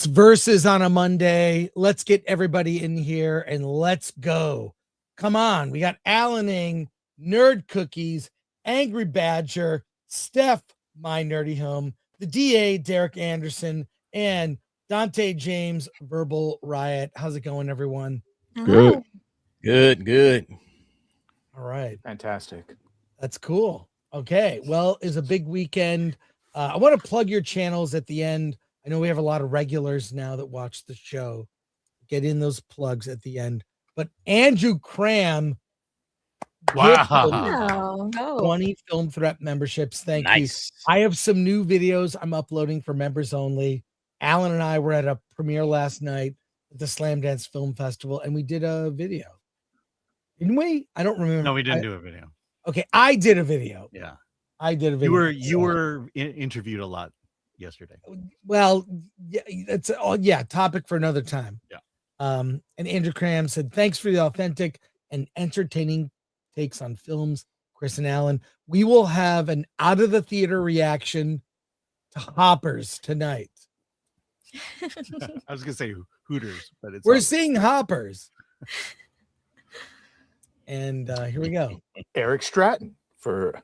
It's versus on a Monday. Let's get everybody in here and let's go. Come on. We got Allening, Nerd Cookies, Angry Badger, Steph, My Nerdy Home, the DA, Derek Anderson, and Dante James, Verbal Riot. How's it going, everyone? Good. Good. All right. Fantastic. That's cool. Okay. Well, it's a big weekend. I want to plug your channels at the end. I know we have a lot of regulars now that watch the show. Get in those plugs at the end. But Andrew Cram, Wow. 20 Film Threat memberships. Thank you. I have some new videos I'm uploading for members only. Alan and I were at a premiere last night at the Slam Dance Film Festival, and we did a video. Didn't we? I don't remember. No, we didn't do a video. Okay, I did a video. Yeah. I did a video. You were interviewed a lot yesterday. Well, yeah, it's topic for another time. Yeah. And Andrew Cram said, thanks for the authentic and entertaining takes on films, Chris and Alan. We will have an out of the theater reaction to Hoppers tonight. I was gonna say Hooters, but we're seeing Hoppers. And here we go. Eric Stratton,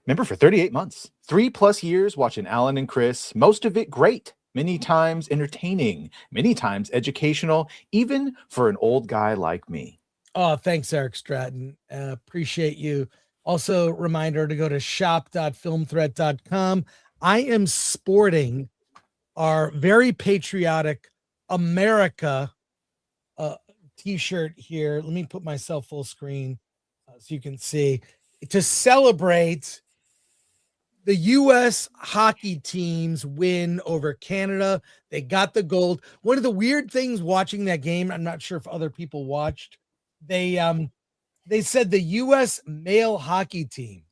member for 38 months, 3+ years watching Alan and Chris, most of it great, many times entertaining, many times educational, even for an old guy like me. Oh, thanks, Eric Stratton. Appreciate you. Also, reminder to go to shop.filmthreat.com. I am sporting our very patriotic America t-shirt here. Let me put myself full screen so you can see. To celebrate the U.S. hockey team's win over Canada. They got the gold. One of the weird things watching that game, I'm not sure if other people watched, they said the U.S. male hockey team.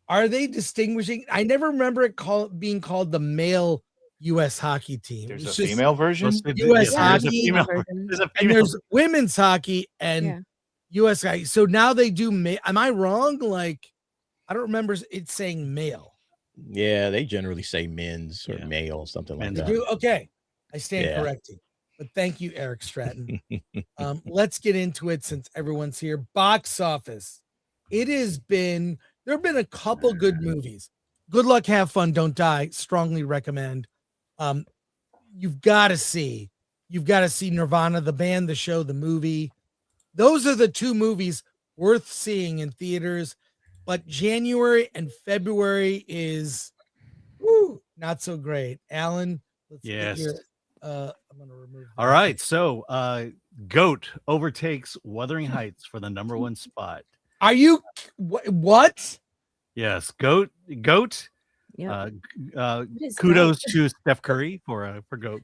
Are they distinguishing? I never remember it being called the male U.S. hockey team. There's a female version. U.S. hockey. And there's women's hockey and U.S. hockey. So now they do. Am I wrong? Like, I don't remember it saying male. Yeah, they generally say men's or male, something like that. Okay, I stand corrected. But thank you, Eric Stratton. Let's get into it since everyone's here. Box office. There have been a couple good movies. Good Luck, Have Fun, Don't Die. Strongly recommend. You've got to see Nirvana, the band, the show, the movie. Those are the two movies worth seeing in theaters. But January and February is not so great. Alan, let's get your, I'm going to remove that. All right. So GOAT overtakes Wuthering Heights for the #1 spot. Are you what? Yes, GOAT. Yep. Kudos to Steph Curry for GOAT.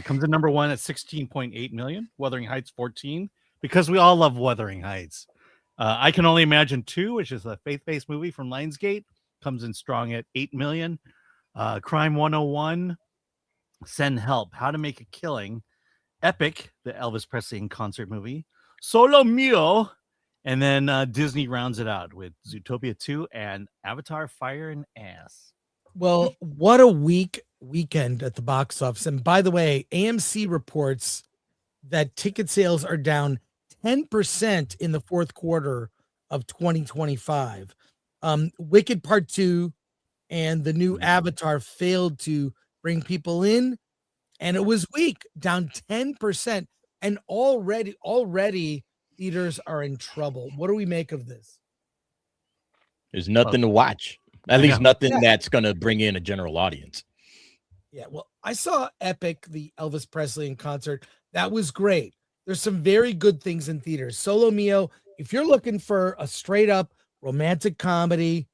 Comes in #1 at 16.8 million. Wuthering Heights 14, because we all love Wuthering Heights. I Can Only Imagine 2, which is a faith-based movie from Lionsgate, comes in strong at 8 million. Crime 101, Send Help, How to Make a Killing, Epic, the Elvis Presley in concert movie, Solo Mio, and then Disney rounds it out with Zootopia 2 and Avatar Fire and Ass. Well, what a weekend at the box office. And by the way, AMC reports that ticket sales are down 10% in the fourth quarter of 2025. Wicked Part 2 and the new Avatar failed to bring people in, and it was weak, down 10%. And already theaters are in trouble. What do we make of this? There's nothing to watch. At least nothing that's going to bring in a general audience. Yeah, well, I saw Epic, the Elvis Presley in concert. That was great. There's some very good things in theaters. Solo Mio, if you're looking for a straight up romantic comedy,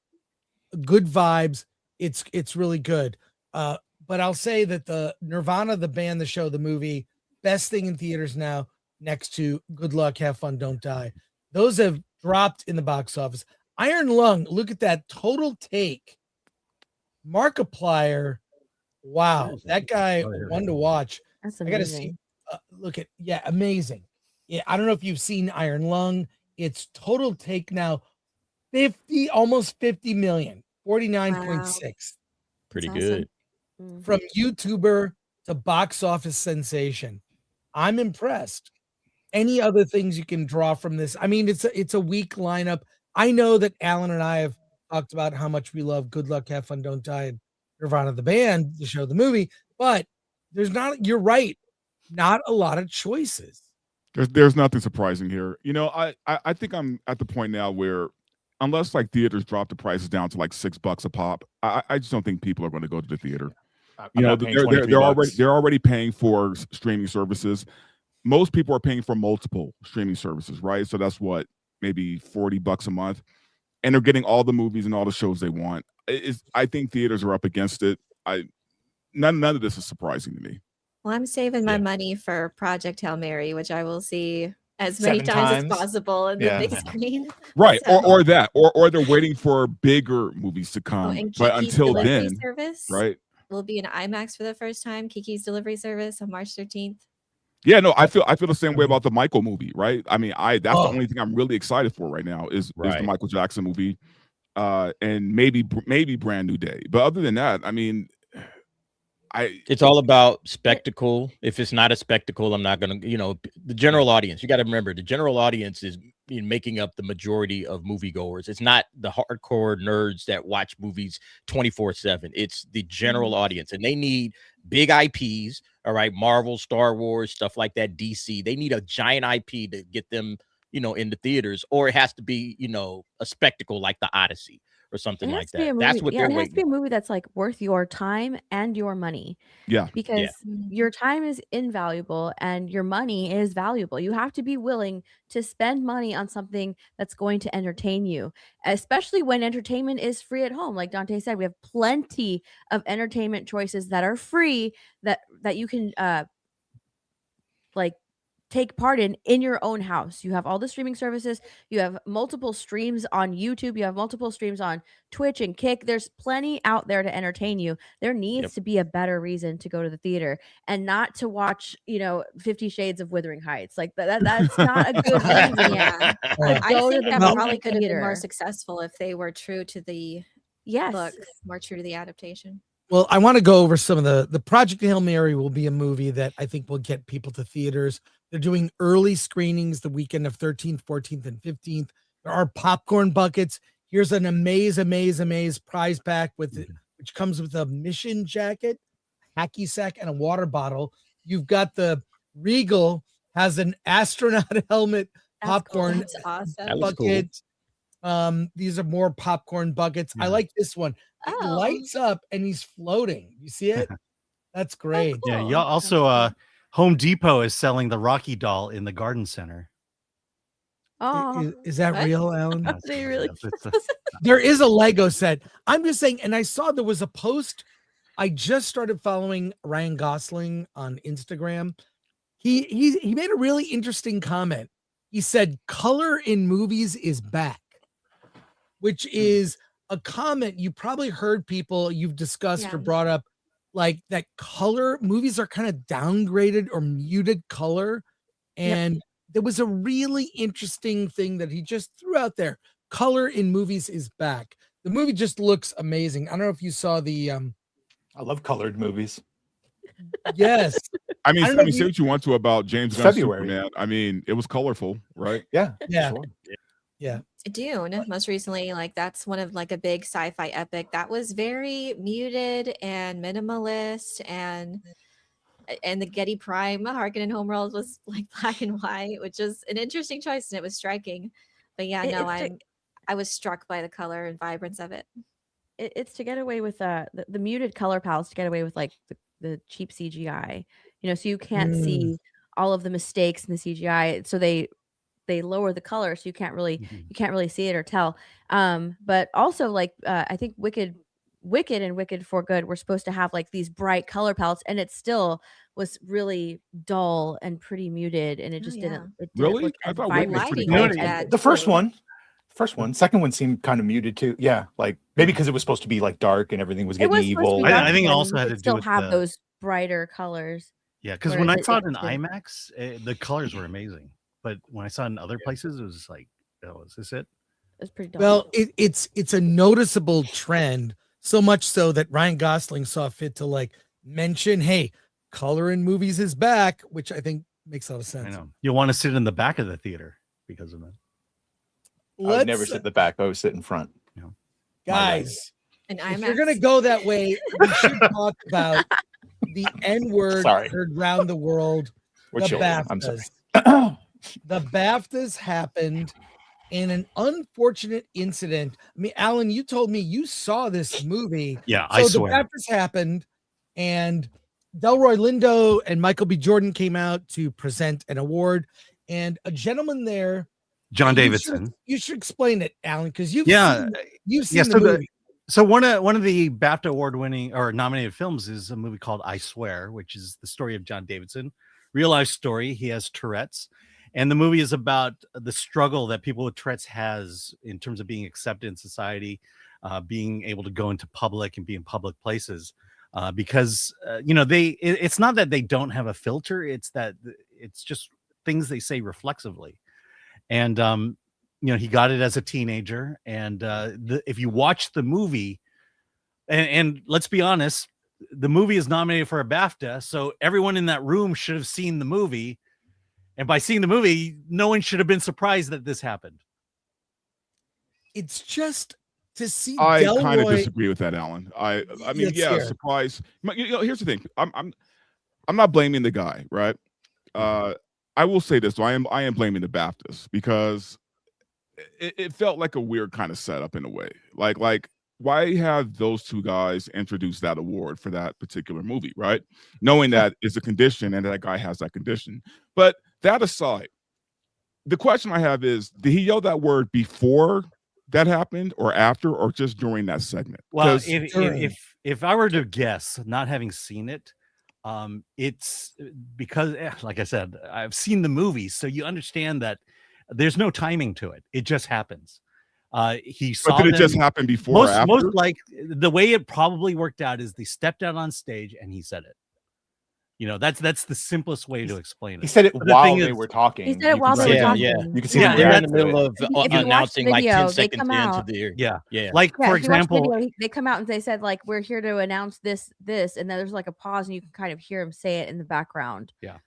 good vibes, it's really good. But I'll say that the Nirvana, the band, the show, the movie, best thing in theaters now, next to Good Luck, Have Fun, Don't Die. Those have dropped in the box office. Iron Lung, look at that total take. Markiplier, wow, that guy, one to watch. That's amazing. I gotta see. Look at amazing. Yeah, I don't know if you've seen Iron Lung. It's total take now, almost 50 million, 49.6. Pretty good. From YouTuber It's a box office sensation. I'm impressed. Any other things you can draw from this? I mean, it's a weak lineup. I know that Alan and I have talked about how much we love Good Luck, Have Fun, Don't Die, and Nirvana the band, the show, the movie, but there's not, you're right, not a lot of choices. There's nothing surprising here. You know, I think I'm at the point now where unless like theaters drop the prices down to like $6 a pop, I just don't think people are going to go to the theater. You know, they're already paying for streaming services. Most people are paying for multiple streaming services, right? So that's what, maybe $40 a month, and they're getting all the movies and all the shows they want. I think theaters are up against it. None of this is surprising to me. Well, I'm saving my money for Project Hail Mary, which I will see as many times as possible in the big screen. Right, So. or that, or they're waiting for bigger movies to come. But Kiki's until delivery then, service right, will be in IMAX for the first time. Kiki's delivery service on March 13th. Yeah, no, I feel the same way about the Michael movie, right? I mean, that's the only thing I'm really excited for right now is the Michael Jackson movie, and maybe Brand New Day. But other than that, I mean, it's all about spectacle. If it's not a spectacle, I'm not gonna, the general audience. You got to remember, the general audience is making up the majority of moviegoers. It's not the hardcore nerds that watch movies 24/7. It's the general audience, and they need big IPs. All right, Marvel, Star Wars, stuff like that. DC. They need a giant IP to get them, in the theaters, or it has to be, a spectacle like the Odyssey or something like that. That's what they're waiting. It has to be a movie that's like worth your time and your money. Yeah. Because your time is invaluable and your money is valuable. You have to be willing to spend money on something that's going to entertain you, especially when entertainment is free at home. Like Dante said, we have plenty of entertainment choices that are free that you can take part in your own house. You have all the streaming services. You have multiple streams on YouTube. You have multiple streams on Twitch and Kick. There's plenty out there to entertain you. There needs to be a better reason to go to the theater and not to watch, 50 Shades of Wuthering Heights. Like that's not a good reason. Yeah. I think that probably could have been more successful if they were true to the book, more true to the adaptation. Well, I want to go over some of the Project Hail Mary will be a movie that I think will get people to theaters. They're doing early screenings the weekend of 13th, 14th, and 15th. There are popcorn buckets. Here's an amaze prize pack which comes with a mission jacket, hacky sack, and a water bottle. You've got the Regal has an astronaut helmet, popcorn That's awesome. bucket. Cool. These are more popcorn buckets. I like this one. It lights up and he's floating. You see it? That's great. Yeah. Y'all also, Home Depot is selling the Rocky doll in the garden center. Oh, is that real, Alan? They really? There is a Lego set. I'm just saying, and I saw there was a post. I just started following Ryan Gosling on Instagram. He made a really interesting comment. He said, "Color in movies is back," which is a comment you probably heard people you've discussed or brought up, like that color movies are kind of downgraded or muted color. And there was a really interesting thing that he just threw out there. Color in movies is back. The movie just looks amazing. I don't know if you saw the I love colored movies. Yes. I mean, say what you want to about James Gunn's Superman. I mean, it was colorful, right? Yeah. Sure. Yeah. Dune, most recently, that's one of a big sci-fi epic that was very muted and minimalist, and the Getty Prime Harkonnen Homeworld was black and white, which is an interesting choice, and it was striking. But I was struck by the color and vibrance of it. It's to get away with the muted color palettes, to get away with the cheap CGI, so you can't see all of the mistakes in the CGI. So they lower the color, so you can't really see it or tell. But also I think Wicked and Wicked for Good were supposed to have these bright color palettes, and it still was really dull and pretty muted, and it just didn't. It didn't really? look I as thought Wicked was vibrant. pretty good. The first one, second one seemed kind of muted too. Yeah, maybe because it was supposed to be dark and everything was getting evil. I think it also had to do still with have those brighter colors. Yeah, because when I saw it in IMAX, the colors were amazing. But when I saw it in other places, it was oh, is this it? It's pretty dull. Well, it's a noticeable trend, so much so that Ryan Gosling saw fit to mention, hey, color in movies is back, which I think makes a lot of I sense. know. You'll want to sit in the back of the theater because of that. I would never sit in the back. I would sit in front. Guys, And if you're gonna go that way, we should talk about the N-word Sorry. heard round the world. We're The children. I'm sorry. BAFTAs. The BAFTAs happened in an unfortunate incident. I mean, Alan, you told me you saw this movie. Yeah, So I the swear. BAFTAs happened, and Delroy Lindo and Michael B. Jordan came out to present an award, and a gentleman there, John you Davidson. You should explain it, Alan, because you've Yeah, seen the so movie. So one of the BAFTA award winning or nominated films is a movie called I Swear, which is the story of John Davidson, real life story. He has Tourette's, and the movie is about the struggle that people with Tourette's has in terms of being accepted in society, being able to go into public and be in public places, because it's not that they don't have a filter; it's that it's just things they say reflexively, and he got it as a teenager, and if you watch the movie, and let's be honest, the movie is nominated for a BAFTA, so everyone in that room should have seen the movie, and by seeing the movie, no one should have been surprised that this happened. It's just to see. I kind of Delroy. disagree with that, Alan. I mean, Let's yeah, hear. surprise. Here's the thing. I'm not blaming the guy, right? I will say this. So I am blaming the BAFTAs because it felt like a weird kind of setup in a way. Like why have those two guys introduce that award for that particular movie, right? Knowing that it's a condition and that guy has that condition. But that aside, the question I have is, did he yell that word before that happened or after or just during that segment? Well, if I were to guess, not having seen it, it's because, like I said, I've seen the movie, so you understand that there's no timing to it. It just happens. He saw. But did it just happen before or after? Most like the way it probably worked out is they stepped out on stage and he said it. That's the simplest way to explain it. He said it But the while thing they is- were talking. He said it while they were talking. You can see Yeah, the They're in reaction the to middle it. of If you watch the announcing like video, 10 they seconds come into out. the year. Yeah. Yeah, Like, for if you watch the example, video, they come out and they said like, we're here to announce this, and then there's like a pause and you can kind of hear him say it in the background. Yeah.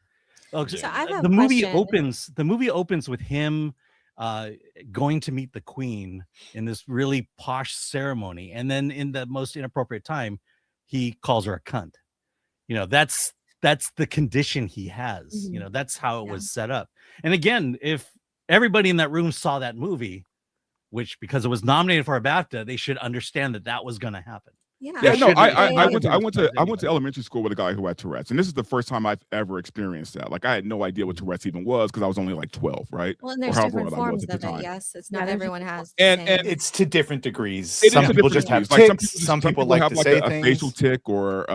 So I have the a movie question. opens with him going to meet the queen in this really posh ceremony, and then in the most inappropriate time he calls her a cunt. That's the condition he has. Mhm. That's how it was set up. And again, if everybody in that room saw that movie, which because it was nominated for a BAFTA, they should understand that was going to happen. Yeah, No, I shouldn't- went to elementary school with a guy who had Tourette's, and this is the first time I've ever experienced that. Like I had no idea what Tourette's even was because I was only like 12, right? Well, and Or there's however different old I was forms at the of it. time. Yes, it's Yeah, not there's- everyone has. the And same. It's to different degrees. It is Some to people different just have degrees. Like, tics. Some people like have to like say a things. facial tick or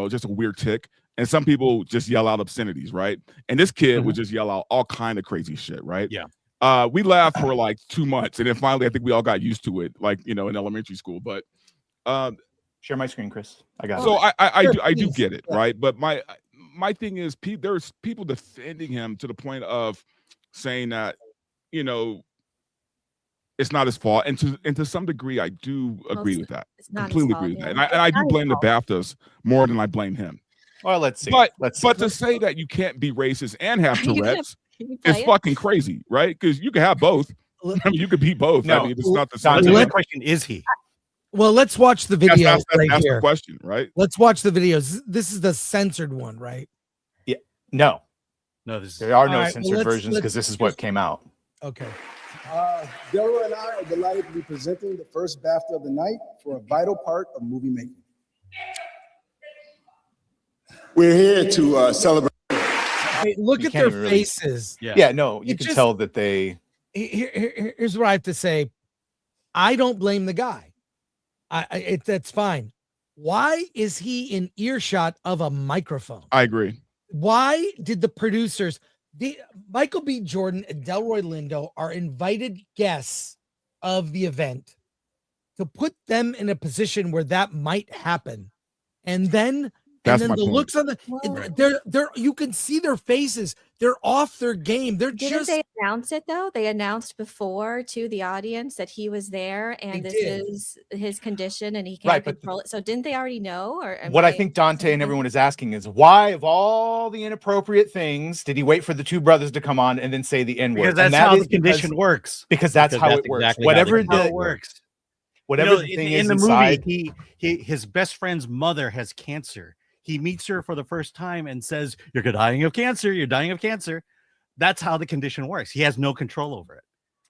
just a weird tick, and some people just yell out obscenities, right? And this kid would just yell out all kind of crazy shit, right? Yeah. We laughed for like 2 months, and then finally, I think we all got used to it, like in elementary school. But Share my screen, Chris. I got so it. I do get it, right? But my thing is, there's people defending him to the point of saying that it's not his fault, and to some degree, I do agree with that. It's not his Completely fault, agree with that, yeah. and I do blame the BAFTAs more than I blame him. Well, let's see. But Let's but see. to say that you can't be racist and have Are you gonna- Tourette's Can you play is it? fucking crazy, right? Because you can have both. I mean, you could be both. No. I mean, it's not the Dante, same. The Let- question is he? Well, let's watch the video That's right the here. question, right? Let's watch the videos. This is the censored one, right? No, No, this is there are no All right, censored well, versions because this is what came out. Okay. Delroy and I are delighted to be presenting the first BAFTA of the night for a vital part of movie making. We're here to celebrate. Hey, look You at can't their even really- faces. Yeah, no, you It can just- tell that they. Here's what I have to say. I don't blame the guy. That's fine. Why is he in earshot of a microphone? I agree. Why did the producers, Michael B. Jordan and Delroy Lindo, are invited guests of the event to put them in a position where that might happen, and then That's the my point. looks on the Well- they're you can see their faces. they're off their game. They're Didn't they announce it though? They announced before to the audience that he was there and this is his condition and he can't control it. So didn't they already know? Or what I think Dante and everyone is asking is why, of all the inappropriate things, did he wait for the two brothers to come on and then say the N-word? Because that's how the condition works. Because that's how it works. Whatever it works. Whatever the thing is in the inside. movie, his best friend's mother has cancer. He meets her for the first time and says, "You're dying of cancer. You're dying of cancer." That's how the condition works. He has no control over it.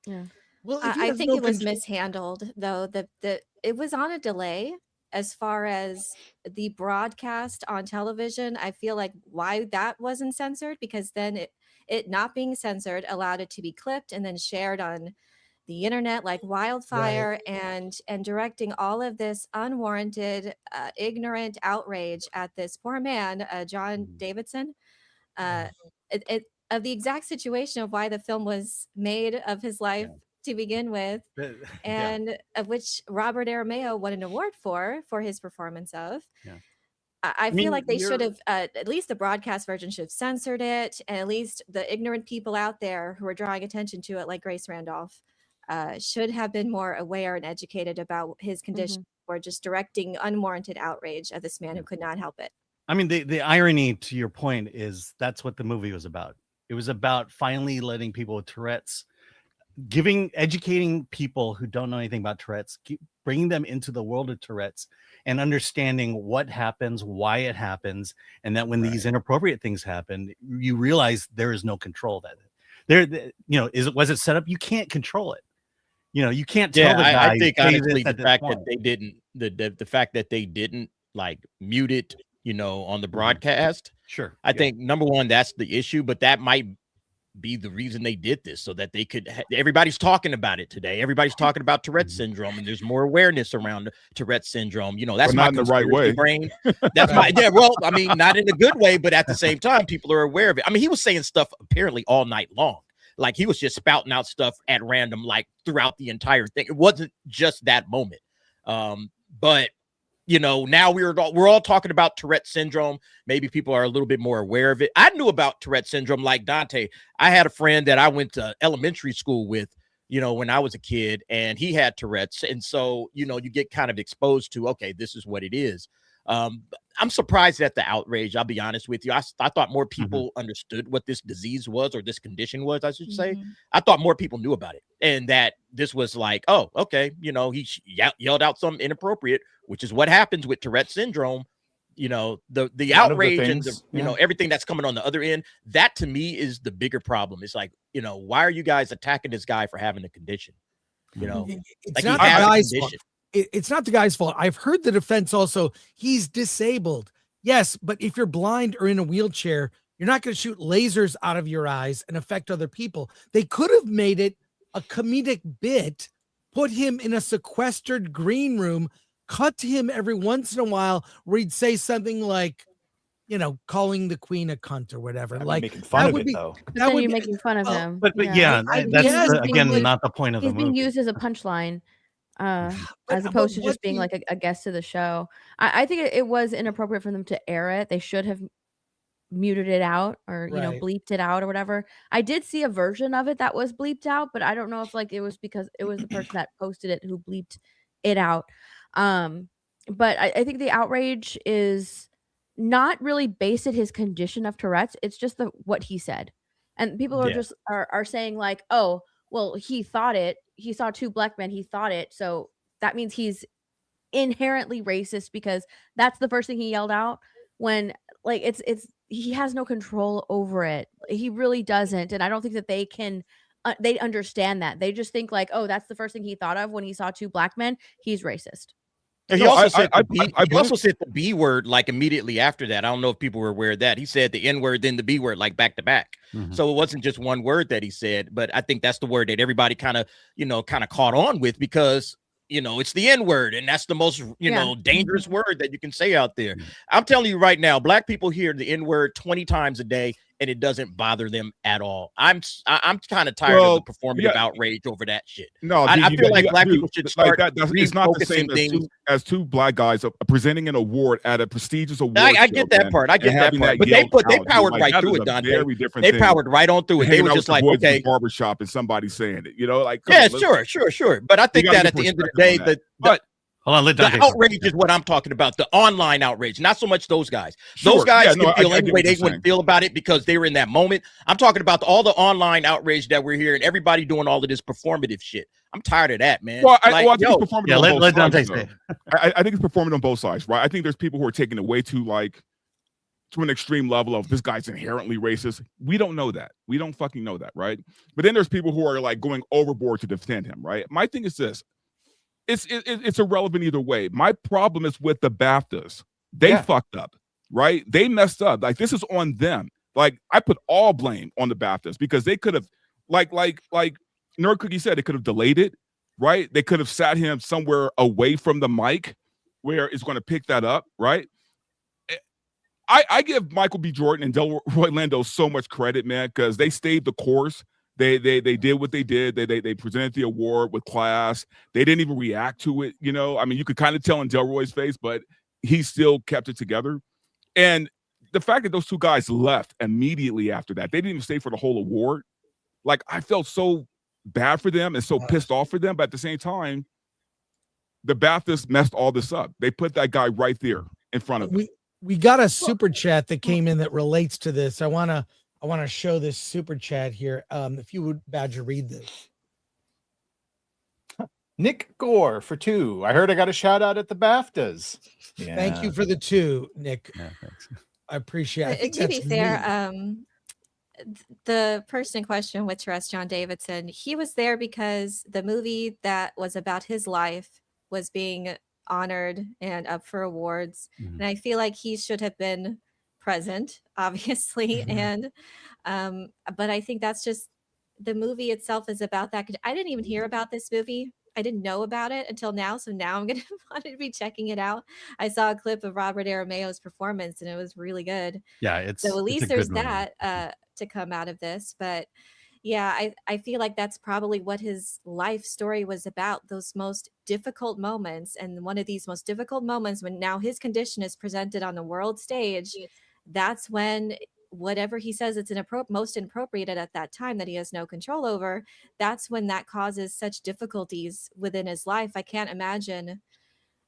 Yeah. Well, I think it was mishandled though. It was on a delay as far as the broadcast on television. I feel like why that wasn't censored, because then it not being censored allowed it to be clipped and then shared on the internet like wildfire, and directing all of this unwarranted, ignorant outrage at this poor man, John Davidson, of the exact situation of why the film was made of his life to begin with, and of which Robert Aramayo won an award for his performance of. I feel like they should have, at least the broadcast version should have censored it, and at least the ignorant people out there who are drawing attention to it, like Grace Randolph, should have been more aware and educated about his condition, or just directing unwarranted outrage at this man who could not help it. I mean, the irony to your point is that's what the movie was about. It was about finally letting people with Tourette's, educating people who don't know anything about Tourette's, bringing them into the world of Tourette's and understanding what happens, why it happens, and that when these inappropriate things happen, you realize there is no control. That was it set up? You can't control it. You can't tell the guy. I think honestly the fact that they didn't, the fact that they didn't like mute it, on the broadcast. Sure. I think number one, that's the issue, but that might be the reason they did this, so that they could everybody's talking about it today. Everybody's talking about Tourette syndrome, and there's more awareness around Tourette syndrome. That's not in the right way. Brain. That's well, I mean, not in a good way, but at the same time, people are aware of it. I mean, he was saying stuff apparently all night long. Like he was just spouting out stuff at random, like throughout the entire thing. It wasn't just that moment. But now we're all talking about Tourette syndrome. Maybe people are a little bit more aware of it. I knew about Tourette syndrome like Dante. I had a friend that I went to elementary school with, when I was a kid, and he had Tourette's. And so, you get kind of exposed to, okay, this is what it is. I'm surprised at the outrage. I'll be honest with you. I thought more people understood what this disease was, or this condition was, I should say. I thought more people knew about it, and that this was like, oh, okay. He yelled out something inappropriate, which is what happens with Tourette syndrome. The outrage and everything that's coming on the other end, that to me is the bigger problem. It's like, why are you guys attacking this guy for having a condition? It's not the guy's fault. It's not the guy's fault. I've heard the defense also, he's disabled. Yes, but if you're blind or in a wheelchair, you're not going to shoot lasers out of your eyes and affect other people. They could have made it a comedic bit, put him in a sequestered green room, cut to him every once in a while where he'd say something like, calling the queen a cunt or whatever. Like making fun of it, though. That would be making fun of him. But that's again not the point of the movie. He's being used as a punchline. As opposed to just being like a guest to the show. I think it was inappropriate for them to air it. They should have muted it out, or bleeped it out or whatever. I did see a version of it that was bleeped out, but I don't know if it was because it was the person that posted it who bleeped it out. But I think the outrage is not really based at his condition of Tourette's. It's just what he said, and people are just are saying like, oh, well, he thought it. He saw two black men. He thought it. So that means he's inherently racist because that's the first thing he yelled out, when like he has no control over it. He really doesn't. And I don't think that they can, they understand that. They just think like, oh, that's the first thing he thought of when he saw two black men. He's racist. He also said the B word like immediately after that. I don't know if people were aware of that. He said the N word, then the B word, like back to back. So it wasn't just one word that he said, but I think that's the word that everybody kind of caught on with, because it's the N word, and that's the most dangerous word that you can say out there. I'm telling you right now, black people hear the N word 20 times a day. and it doesn't bother them at all. I'm kind of tired of the performative outrage over that shit. No, I feel like black people should start like that. It's not the same things. as two black guys presenting an award at a prestigious award. I get that part. I get that part. But they powered right through it, Dante. They powered right on through it. They were just like, okay, barbershop and somebody saying it. You know, like yeah, sure. But I think that at the end of the day, hold on, let the Dante outrage is what I'm talking about. The online outrage, not so much those guys. Those guys can feel any way they wouldn't feel about it because they were in that moment. I'm talking about all the online outrage that we're hearing. Everybody doing all of this performative shit. I'm tired of that, man. Well, I think it's performative on both let Dante sides, say. I think it's performative on both sides, right? I think there's people who are taking it way too to an extreme level of this guy's inherently racist. We don't know that. We don't fucking know that, right? But then there's people who are like going overboard to defend him, right? My thing is this. It's irrelevant either way. My problem is with the BAFTAs. They fucked up, right? They messed up. Like, this is on them. Like, I put all blame on the BAFTAs because they could have, like Nerd Cookie said, they could have delayed it, right? They could have sat him somewhere away from the mic where it's going to pick that up, right? I give Michael B. Jordan and Delroy Lindo so much credit, man, because they stayed the course. They did what they did. They presented the award with class. They didn't even react to it. You know, I mean, you could kind of tell in Delroy's face, but he still kept it together. And the fact that those two guys left immediately after that, they didn't even stay for the whole award. Like, I felt so bad for them and so pissed off for them. But at the same time, the BAFTAs messed all this up. They put that guy right there in front of them. We got a super chat that came in that relates to this. I want to show this super chat here. If you would, Badger, read this. Nick Gore for 2. I heard I got a shout out at the BAFTAs. Yeah. Thank you for the 2, Nick. Yeah, thanks. I appreciate it. To be fair, the person in question, which was John Davidson, he was there because the movie that was about his life was being honored and up for awards. And I feel like he should have been present, obviously. And but I think that's just, the movie itself is about that. I didn't even hear about this movie. I didn't know about it until now. So now I'm going to want to be checking it out. I saw a clip of Robert Arameo's performance and it was really good. Yeah, so at least there's that to come out of this. But yeah, I feel like that's probably what his life story was about, those most difficult moments. And one of these most difficult moments, when now his condition is presented on the world stage, that's when whatever he says it's most inappropriate at that time that he has no control over, that's when that causes such difficulties within his life. I can't imagine.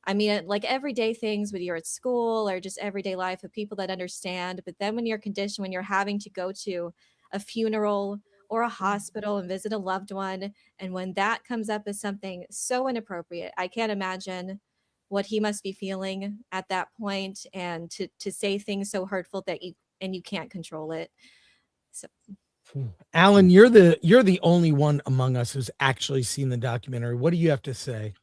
I mean, like everyday things when you're at school or just everyday life of people that understand. But then when you're conditioned, when you're having to go to a funeral or a hospital and visit a loved one, and when that comes up as something so inappropriate, I can't imagine what he must be feeling at that point, and to say things so hurtful that you can't control it. So, Alan, you're the only one among us who's actually seen the documentary. What do you have to say?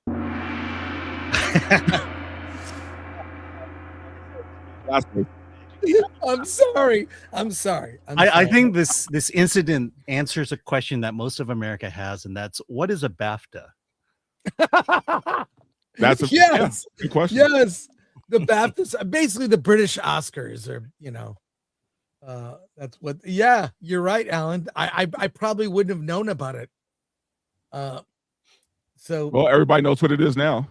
I'm sorry. I think this incident answers a question that most of America has, and that's, what is a BAFTA? That's a good question. Yes, the BAFTAs, basically the British Oscars, or that's what. Yeah, you're right, Alan. I probably wouldn't have known about it. So well, everybody knows what it is now.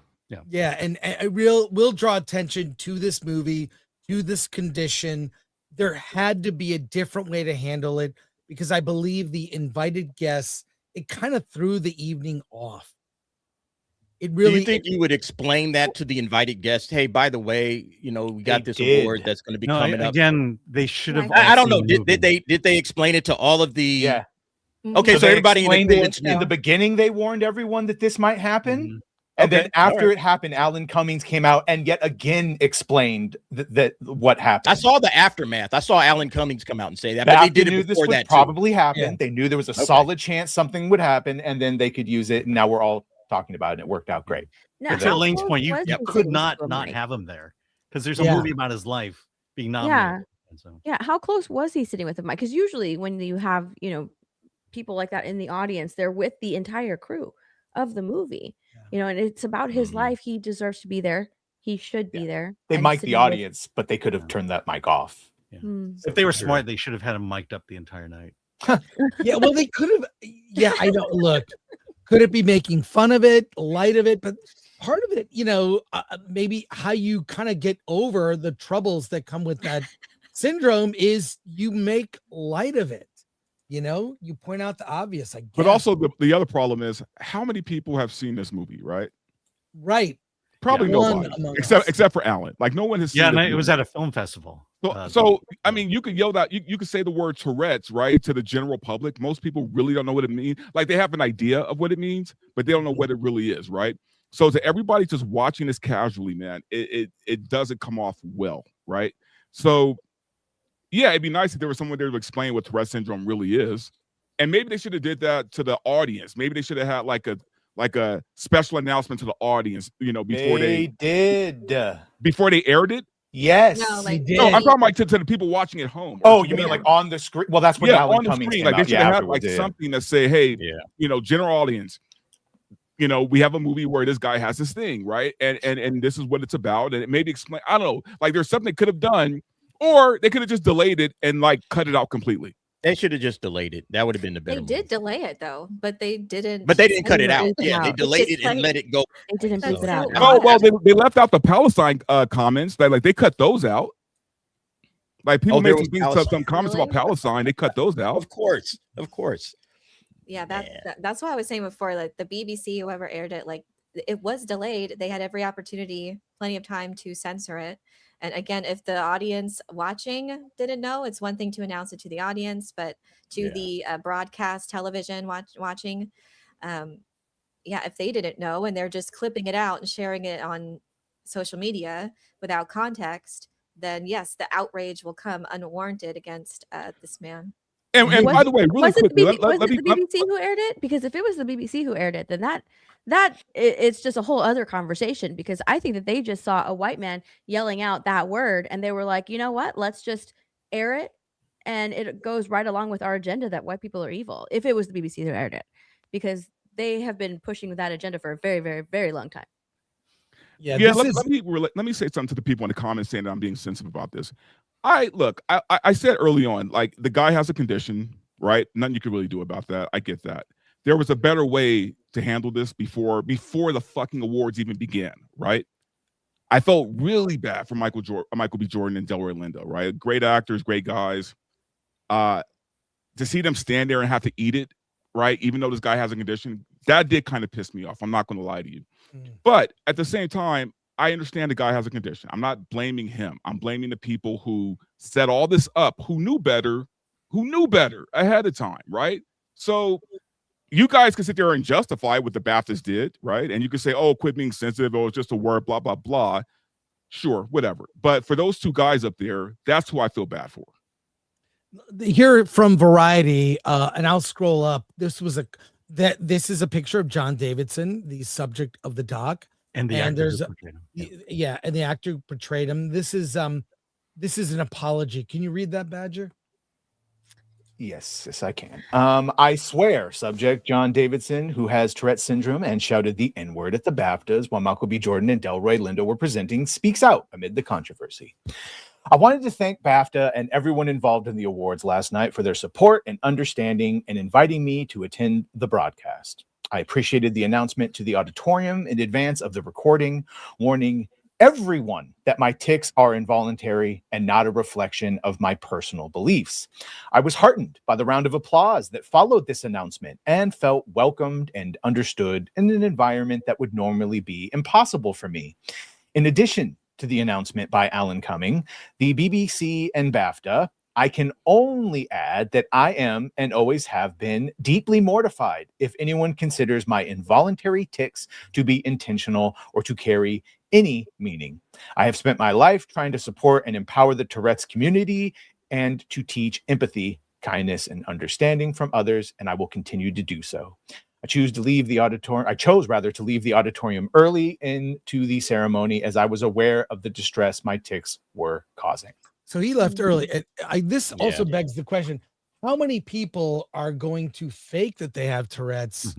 Yeah, and we'll draw attention to this movie, to this condition. There had to be a different way to handle it, because I believe the invited guests, it kind of threw the evening off. It really. Do you think you would explain that to the invited guests? Hey, by the way, we got this award that's going to be coming up. Again, they should have. I don't know. Did they explain it to all of the? Yeah. Okay, so everybody in the beginning, they warned everyone that this might happen. And then after it happened, Alan Cummings came out and yet again explained that what happened. I saw the aftermath. I saw Alan Cummings come out and say that, but they did it before that. Probably happened. They knew there was a solid chance something would happen, and then they could use it. And now we're all talking about it, and it worked out great. Now, to Elaine's point, you could not have him there, because there's a movie about his life being nominated. Yeah, how close was he sitting with the mic? Because usually when you have people like that in the audience, they're with the entire crew of the movie. And it's about his life. He deserves to be there. He should be there. They mic the audience, but they could have turned that mic off. Yeah. Hmm. If they were smart, they should have had him mic'd up the entire night. Yeah, well, they could have. Yeah, I know. Look, could it be making fun of it, light of it? But part of it, maybe how you kind of get over the troubles that come with that syndrome is you make light of it. You point out the obvious, I guess. But also the other problem is how many people have seen this movie, right? Right. Probably One nobody, among us. except for Alan. Like no one has seen. Yeah, this and it was movie. at a film festival. So I mean, you could yell that. You could say the word Tourette's, right, to the general public. Most people really don't know what it means. Like they have an idea of what it means, but they don't know what it really is, right? So to everybody just watching this casually, man, it doesn't come off well, right? So yeah, it'd be nice if there was someone there to explain what Tourette syndrome really is, and maybe they should have did that to the audience. Maybe they should have had like a special announcement to the audience, before they aired it. Yes, No, like he No, did. I'm talking like to the people watching at home. Oh, you mean like on the screen? Well, that's what Yeah, Alan on the Cummings screen. came Like they out. should Yeah, have had afterwards, like yeah. something that say, hey, general audience, we have a movie where this guy has this thing, right? And this is what it's about. And it maybe explain, I don't know, like there's something they could have done, or they could have just delayed it and like cut it out completely. They should have just delayed it. That would have been the They better. did delay it though, but they didn't. But they didn't cut it out. Beep it Yeah, they out. delayed It's it and like- let it go. They didn't beep That's it out. so Oh, well, odd. they left out the Palestine comments. Like they cut those out. Like people there made was some Palestine. comments about Really? Palestine. They cut those out. Of course. Yeah, that's what I was saying before. Like the BBC, whoever aired it, like it was delayed. They had every opportunity, plenty of time to censor it. And again, if the audience watching didn't know, it's one thing to announce it to the audience, but to the broadcast television watching, if they didn't know and they're just clipping it out and sharing it on social media without context, then yes, the outrage will come unwarranted against this man. And by the way, really Was it quickly, the BBC who aired it? Because if it was the BBC who aired it, then it's just a whole other conversation, because I think that they just saw a white man yelling out that word and they were like, you know what, let's just air it, and it goes right along with our agenda that white people are evil. If it was the BBC who aired it, because they have been pushing that agenda for a very, very, very long time. Let me say something to the people in the comments saying that I'm being sensitive about this. I said early on, like the guy has a condition, right? Nothing you can really do about that. I get that. There was a better way to handle this before the fucking awards even began, right? I felt really bad for Michael B. Jordan and Delroy Lindo, right? Great actors, great guys. To see them stand there and have to eat it, right? Even though this guy has a condition, that did kind of piss me off. I'm not going to lie to you. But at the same time, I understand the guy has a condition. I'm not blaming him. I'm blaming the people who set all this up, who knew better ahead of time, right? So you guys can sit there and justify what the BAFTAs did, right? And you can say, oh, quit being sensitive. Oh, it's just a word, blah, blah, blah. Sure, whatever. But for those two guys up there, that's who I feel bad for. Here from Variety, and I'll scroll up. This is a picture of John Davidson, the subject of the doc. And the actor who portrayed him. And the actor who portrayed him. This is an apology. Can you read that, Badger? Yes, I can. I swear, subject John Davidson, who has Tourette syndrome and shouted the N-word at the BAFTAs while Michael B. Jordan and Delroy Lindo were presenting, speaks out amid the controversy. I wanted to thank BAFTA and everyone involved in the awards last night for their support and understanding and inviting me to attend the broadcast. I appreciated the announcement to the auditorium in advance of the recording, warning everyone that my tics are involuntary and not a reflection of my personal beliefs. I was heartened by the round of applause that followed this announcement and felt welcomed and understood in an environment that would normally be impossible for me. In addition to the announcement by Alan Cumming, the BBC and BAFTA, I can only add that I am and always have been deeply mortified if anyone considers my involuntary tics to be intentional or to carry any meaning. I have spent my life trying to support and empower the Tourette's community and to teach empathy, kindness, and understanding from others, and I will continue to do so. I chose to leave the auditorium early into the ceremony as I was aware of the distress my tics were causing. So he left early. This also begs the question, how many people are going to fake that they have Tourette's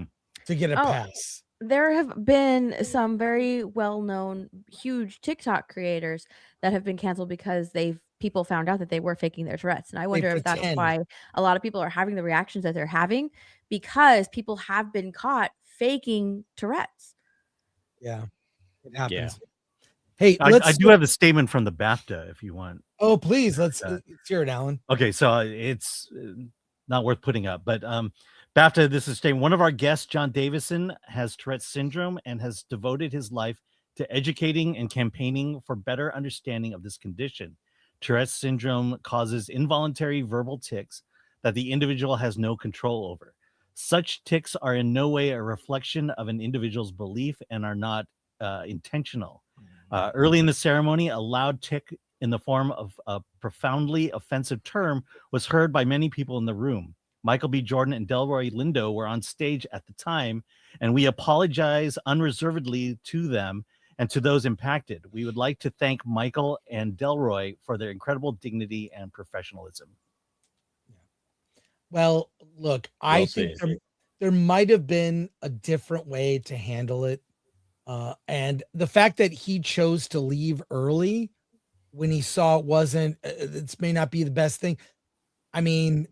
to get a pass? There have been some very well-known, huge TikTok creators that have been canceled because they've people found out that they were faking their Tourette's. And I wonder if that's pretend. why a lot of people are having the reactions that they're having, because people have been caught faking Tourette's. Yeah, it happens. Hey, I do have a statement from the BAFTA if you want. Oh, please, let's hear it, Alan. Okay, so it's not worth putting up, but BAFTA, this is stating, one of our guests, John Davison, has Tourette's syndrome and has devoted his life to educating and campaigning for better understanding of this condition. Tourette's syndrome causes involuntary verbal tics that the individual has no control over. Such tics are in no way a reflection of an individual's belief and are not intentional. Early in the ceremony, a loud tic in the form of a profoundly offensive term was heard by many people in the room. Michael B. Jordan and Delroy Lindo were on stage at the time, and we apologize unreservedly to them and to those impacted. We would like to thank Michael and Delroy for their incredible dignity and professionalism. Well, look, I think there might have been a different way to handle it. And the fact that he chose to leave early when he saw it may not be the best thing. I mean,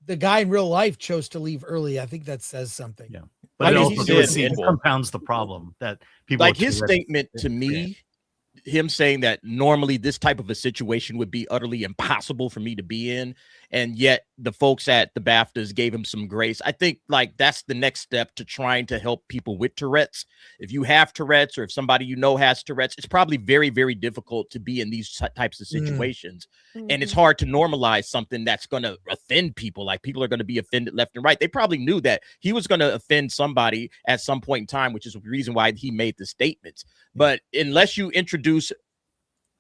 the guy in real life chose to leave early. I think that says something. Yeah. But it compounds the problem that people like his statement to me, him saying that normally this type of a situation would be utterly impossible for me to be in, and yet the folks at the BAFTAs gave him some grace. I think like that's the next step to trying to help people with Tourette's. If you have Tourette's or if somebody has Tourette's, it's probably very, very difficult to be in these types of situations. And it's hard to normalize something that's going to offend people. Like people are going to be offended left and right. They probably knew that he was going to offend somebody at some point in time, which is the reason why he made the statements. But unless you introduce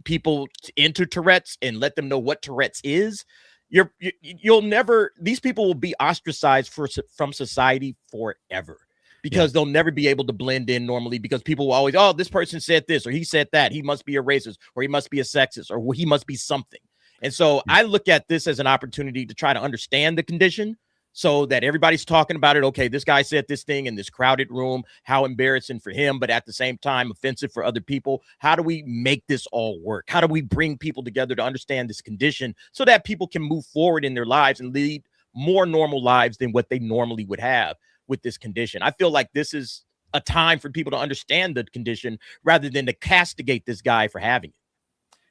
people into Tourette's and let them know what Tourette's is, you'll never, these people will be ostracized from society forever, because they'll never be able to blend in normally, because people will always, oh, this person said this, or he said that, he must be a racist, or he must be a sexist, or he must be something. And so I look at this as an opportunity to try to understand the condition, so that everybody's talking about it. Okay, this guy said this thing in this crowded room, how embarrassing for him, but at the same time, offensive for other people. How do we make this all work? How do we bring people together to understand this condition so that people can move forward in their lives and lead more normal lives than what they normally would have with this condition? I feel like this is a time for people to understand the condition rather than to castigate this guy for having it.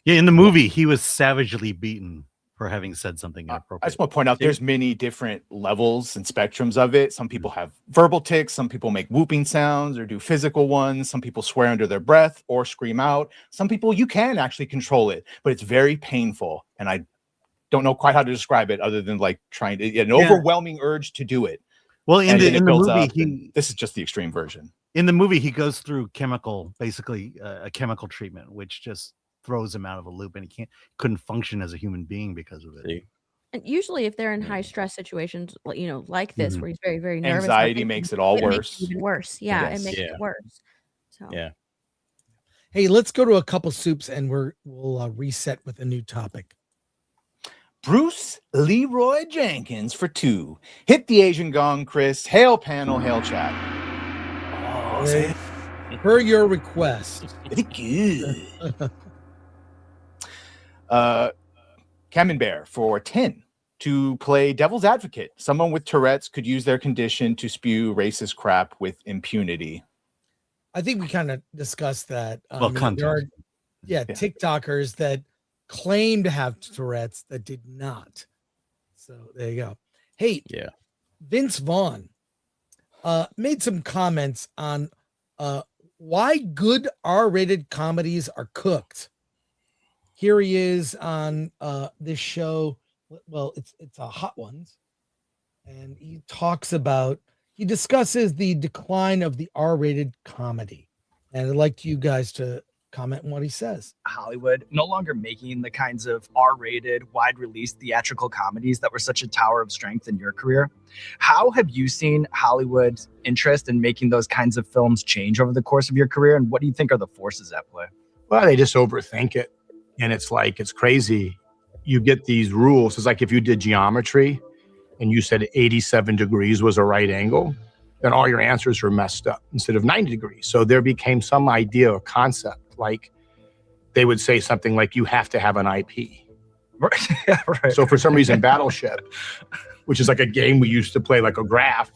Yeah, in the movie, he was savagely beaten for having said something inappropriate. I just want to point out there's many different levels and spectrums of it. Some people have verbal tics, some people make whooping sounds or do physical ones, some people swear under their breath or scream out. Some people, you can actually control it, but it's very painful. And I don't know quite how to describe it other than like trying to an overwhelming urge to do it. Well, in the movie, this is just the extreme version. In the movie, he goes through basically a chemical treatment, which just throws him out of a loop, and he couldn't function as a human being because of it. And usually if they're in high stress situations, like this, where he's very, very nervous, anxiety makes it all worse. Makes it even worse. Yeah, it makes it worse. So Hey, let's go to a couple soups and we'll reset with a new topic. Bruce Leroy Jenkins for 2. Hit the Asian gong, Chris. Hail panel, hail chat. Per your request. Thank you. Camembert for 10 to play devil's advocate. Someone with Tourette's could use their condition to spew racist crap with impunity. I think we kind of discussed that. There are, TikTokers that claim to have Tourette's that did not. So there you go. Hey, Vince Vaughn made some comments on why good R-rated comedies are cooked. Here he is on this show. Well, it's a Hot Ones, and he discusses the decline of the R-rated comedy. And I'd like you guys to comment on what he says. Hollywood no longer making the kinds of R-rated, wide-release theatrical comedies that were such a tower of strength in your career. How have you seen Hollywood's interest in making those kinds of films change over the course of your career, and what do you think are the forces at play? Well, they just overthink it. And it's crazy. You get these rules. It's like if you did geometry and you said 87 degrees was a right angle, then all your answers were messed up instead of 90 degrees. So there became some idea or concept, like they would say something like, you have to have an IP. Yeah, right. So for some reason, Battleship, which is like a game we used to play like a graph,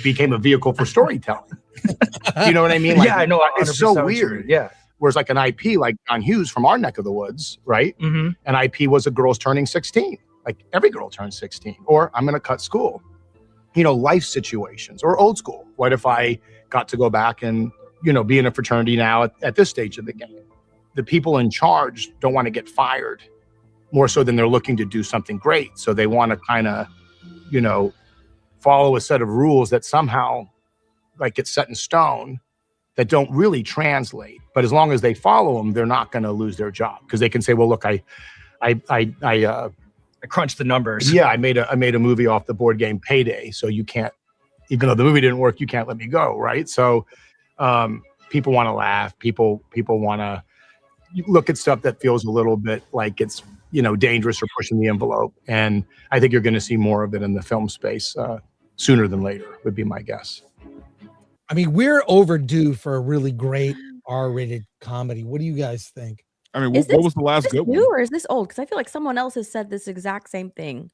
became a vehicle for storytelling. Do you know what I mean? Yeah, I know. It's so 100% what you weird. mean. Yeah. Whereas like an IP like John Hughes from our neck of the woods, right? An IP was a girl's turning 16. Like every girl turns 16. Or I'm going to cut school. You know, life situations. Or old school. What if I got to go back and, you know, be in a fraternity now at this stage of the game? The people in charge don't want to get fired more so than they're looking to do something great. So they want to kind of, you know, follow a set of rules that somehow like get set in stone that don't really translate. But as long as they follow them, they're not going to lose their job because they can say, well, look, I crunched the numbers. Yeah, I made a movie off the board game Payday. So you can't, even though the movie didn't work, you can't let me go. Right. So people want to laugh. People want to look at stuff that feels a little bit like it's, you know, dangerous or pushing the envelope. And I think you're going to see more of it in the film space sooner than later would be my guess. I mean, we're overdue for a really great R-rated comedy. What do you guys think? I mean, what was the last good new one? or is this old? Because I feel like someone else has said this exact same thing.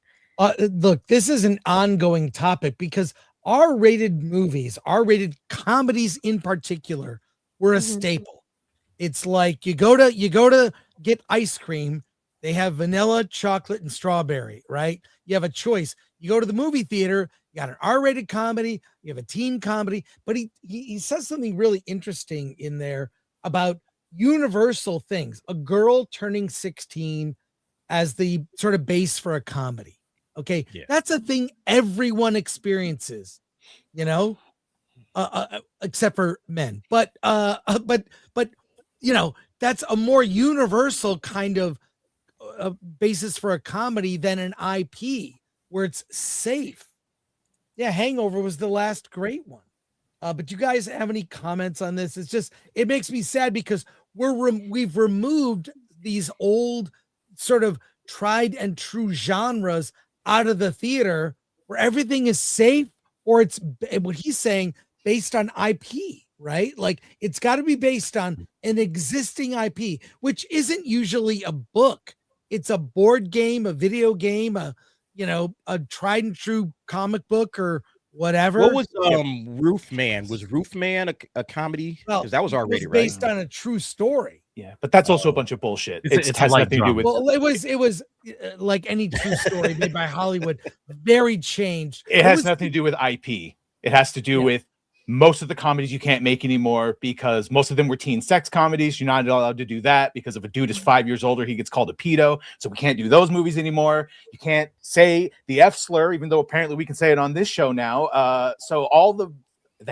Look, this is an ongoing topic because R-rated movies, R-rated comedies in particular, were a staple. It's like you go to get ice cream. They have vanilla, chocolate, and strawberry, right? You have a choice. You go to the movie theater, you got an R-rated comedy, you have a teen comedy, but he says something really interesting in there about universal things. A girl turning 16 as the sort of base for a comedy. Okay. Yeah. That's a thing everyone experiences, you know, except for men, but you know, that's a more universal kind of basis for a comedy than an IP where it's safe. Yeah, Hangover was the last great one. But you guys have any comments on this? It's just, it makes me sad because we've removed these old sort of tried and true genres out of the theater where everything is safe, or it's what he's saying based on IP, right? Like it's got to be based on an existing IP, which isn't usually a book. It's a board game, a video game, a tried and true comic book or whatever. What was Roofman? Was Roofman a comedy? Because that was R-rated, right? Based on a true story. Yeah, but that's also a bunch of bullshit. It has nothing to do with. Well, it was like any true story made by Hollywood, very changed. It has nothing to do with IP. It has to do with most of the comedies you can't make anymore because most of them were teen sex comedies. You're not allowed to do that because if a dude is 5 years older, he gets called a pedo. So we can't do those movies anymore. You can't say the F slur, even though apparently we can say it on this show now. So all the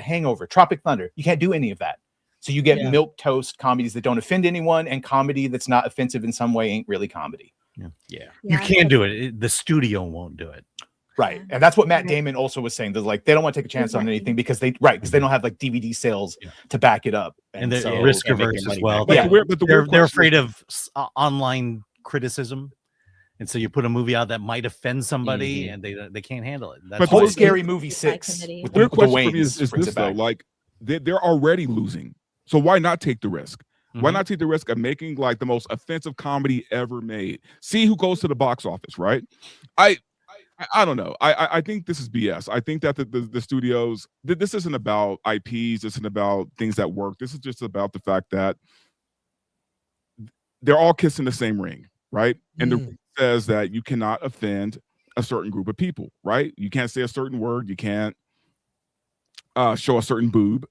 Hangover, Tropic Thunder, you can't do any of that. So you get milquetoast comedies that don't offend anyone, and comedy that's not offensive in some way ain't really comedy. Yeah. You can't do it. The studio won't do it. Right. And that's what Matt Damon also was saying. They're like, they don't want to take a chance on anything because they don't have like DVD sales to back it up. And they're risk averse as well. Yeah. They're afraid of online criticism. And so you put a movie out that might offend somebody and they can't handle it. That's but Scary Movie 6 with the Waynes is this though, like they're already losing. So why not take the risk? Why not take the risk of making like the most offensive comedy ever made? See who goes to the box office, right? I don't know. I think this is BS. I think that the studios, this isn't about IPs. This isn't about things that work. This is just about the fact that they're all kissing the same ring, right? And the ring says that you cannot offend a certain group of people, right? You can't say a certain word. You can't show a certain boob,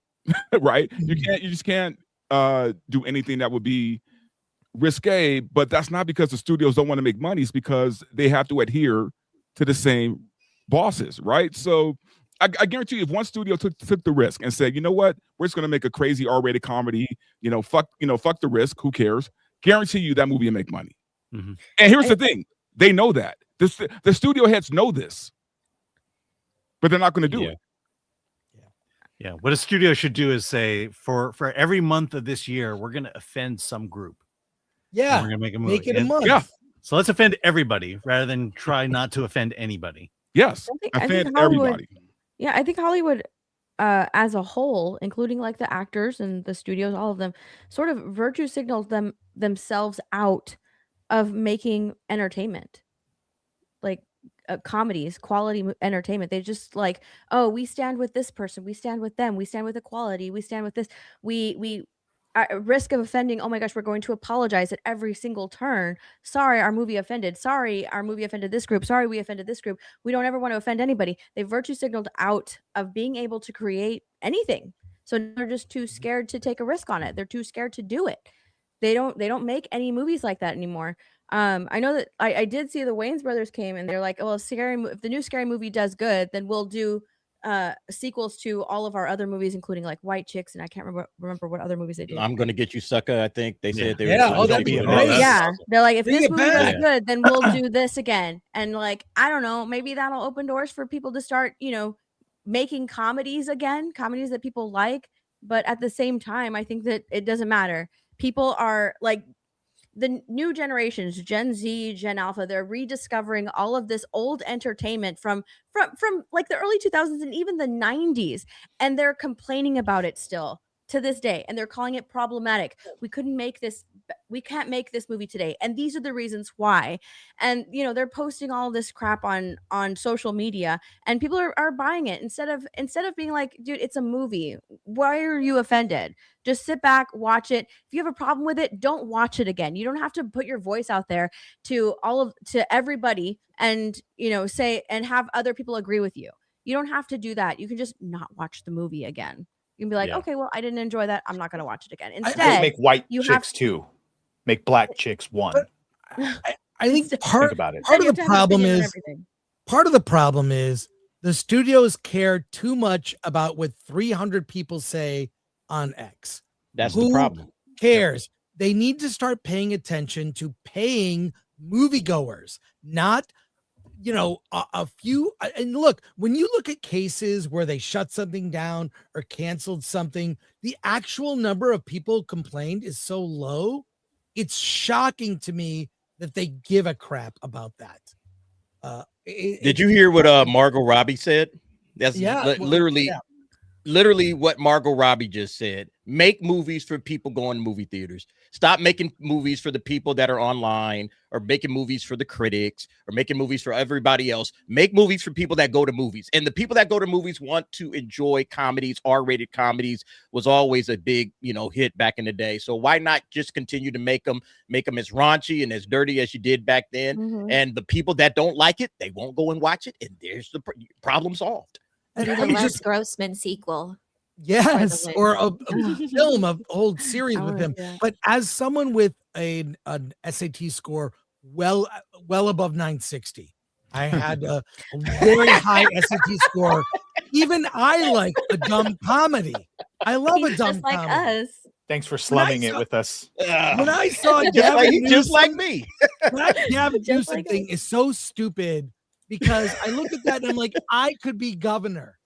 right? You just can't do anything that would be risque. But that's not because the studios don't want to make money. It's because they have to adhere to the same bosses, right? So I guarantee you, if one studio took the risk and said, you know what, we're just going to make a crazy R-rated comedy, fuck the risk, who cares? Guarantee you that movie will make money. And here's the thing, they know that. The studio heads know this, but they're not going to do it. Yeah, what a studio should do is say, for every month of this year, we're going to offend some group. Yeah, and we're going to make a movie. Make it a month. Yeah. So let's offend everybody rather than try not to offend anybody. Yes, I think everybody. Yeah, I think Hollywood as a whole, including like the actors and the studios, all of them, sort of virtue signaled themselves out of making entertainment, like comedies, quality entertainment. They just like, oh, we stand with this person, we stand with them, we stand with equality, we stand with this. We at risk of offending. Oh my gosh, we're going to apologize at every single turn. Sorry, our movie offended. Sorry, our movie offended this group. Sorry, we offended this group. We don't ever want to offend anybody. They virtue signaled out of being able to create anything. So they're just too scared to take a risk on it. They're too scared to do it. They don't make any movies like that anymore. I know that I did see the Wayans brothers came and they're like, oh, if the new Scary Movie does good, then we'll do sequels to all of our other movies, including like White Chicks, and I can't remember what other movies they did. I'm Gonna Get You, Sucker. I think they said they Yeah. were. Oh, that'd be great. Yeah, they're like, if Bring this it movie back. does good, then we'll do this again. And like, I don't know, maybe that'll open doors for people to start, making comedies again, comedies that people like. But at the same time, I think that it doesn't matter. People are like, the new generations, Gen Z, Gen Alpha, they're rediscovering all of this old entertainment from like the early 2000s and even the 90s, and they're complaining about it still to this day, and they're calling it problematic. We can't make this movie today, and these are the reasons why. And they're posting all this crap on social media, and people are buying it instead of being like, dude, it's a movie, why are you offended? Just sit back, watch it. If you have a problem with it, don't watch it again. You don't have to put your voice out there to everybody and say and have other people agree with you. You don't have to do that. You can just not watch the movie again. You can be like, okay, well, I didn't enjoy that, I'm not going to watch it again. Instead, make White Chicks 2. Make Black Chicks 1. I think part about it. of the problem is the studios care too much about what 300 people say on X. That's Who the problem. Cares? They need to start paying attention to paying moviegoers, not a few. And look, when you look at cases where they shut something down or canceled something, the actual number of people complained is so low. It's shocking to me that they give a crap about that. Did you hear what Margot Robbie said? That's literally what Margot Robbie just said. Make movies for people going to movie theaters. Stop making movies for the people that are online, or making movies for the critics, or making movies for everybody else. Make movies for people that go to movies. And the people that go to movies want to enjoy comedies. R-rated comedies was always a big, hit back in the day. So why not just continue to make them as raunchy and as dirty as you did back then? Mm-hmm. And the people that don't like it, they won't go and watch it. And there's the problem solved. Do the Les Grossman sequel. Yes, or a film of old series with him. But as someone with an SAT score well above 960, I had a very high SAT score. Even I like a dumb comedy. I love a dumb just like comedy. us. Thanks for slumming it with us. When I saw just like me, that Gavin Newsom thing is so stupid, because I look at that and I'm like, I could be governor.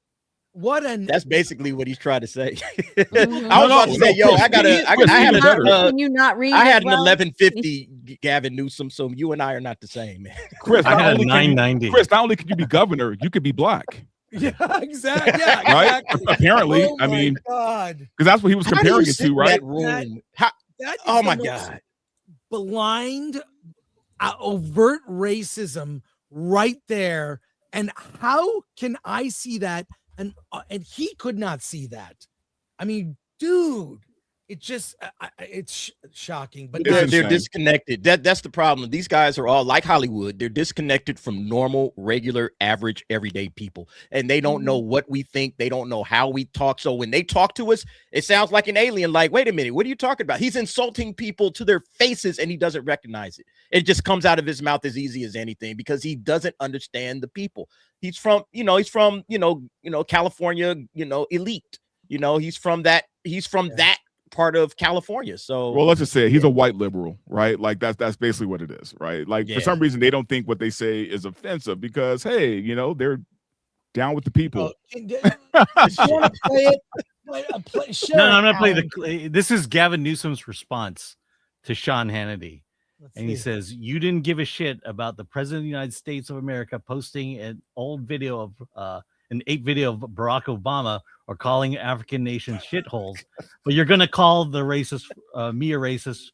That's basically what he's trying to say. Mm-hmm. I was about to say, yo, Can you not read? I had an well? 1150 Gavin Newsom, so you and I are not the same, man. Chris, I had a 990. Chris, not only can you be governor, you could be black. Yeah, exactly. Yeah, right? exactly. Apparently, Oh I mean, God, because that's what he was comparing it to, right? Oh my God, blind, overt racism right there. And how can I see that? And he could not see that. I mean, dude, it just it's shocking. But they're disconnected. That's the problem. These guys are all like Hollywood. They're disconnected from normal, regular, average, everyday people, and they don't know what we think. They don't know how we talk. So when they talk to us, it sounds like an alien. Like, wait a minute, what are you talking about? He's insulting people to their faces, and he doesn't recognize it. It just comes out of his mouth as easy as anything, because he doesn't understand the people. He's from California, elite. He's from that part of California. So, well, let's just say he's a white liberal, right? Like that's basically what it is, right? Like for some reason they don't think what they say is offensive because, hey, they're down with the people. No, I'm not playing this is Gavin Newsom's response to Sean Hannity. He says, you didn't give a shit about the president of the United States of America posting an old video of an 8 video of Barack Obama or calling African nations shitholes, but you're going to call the racist, me a racist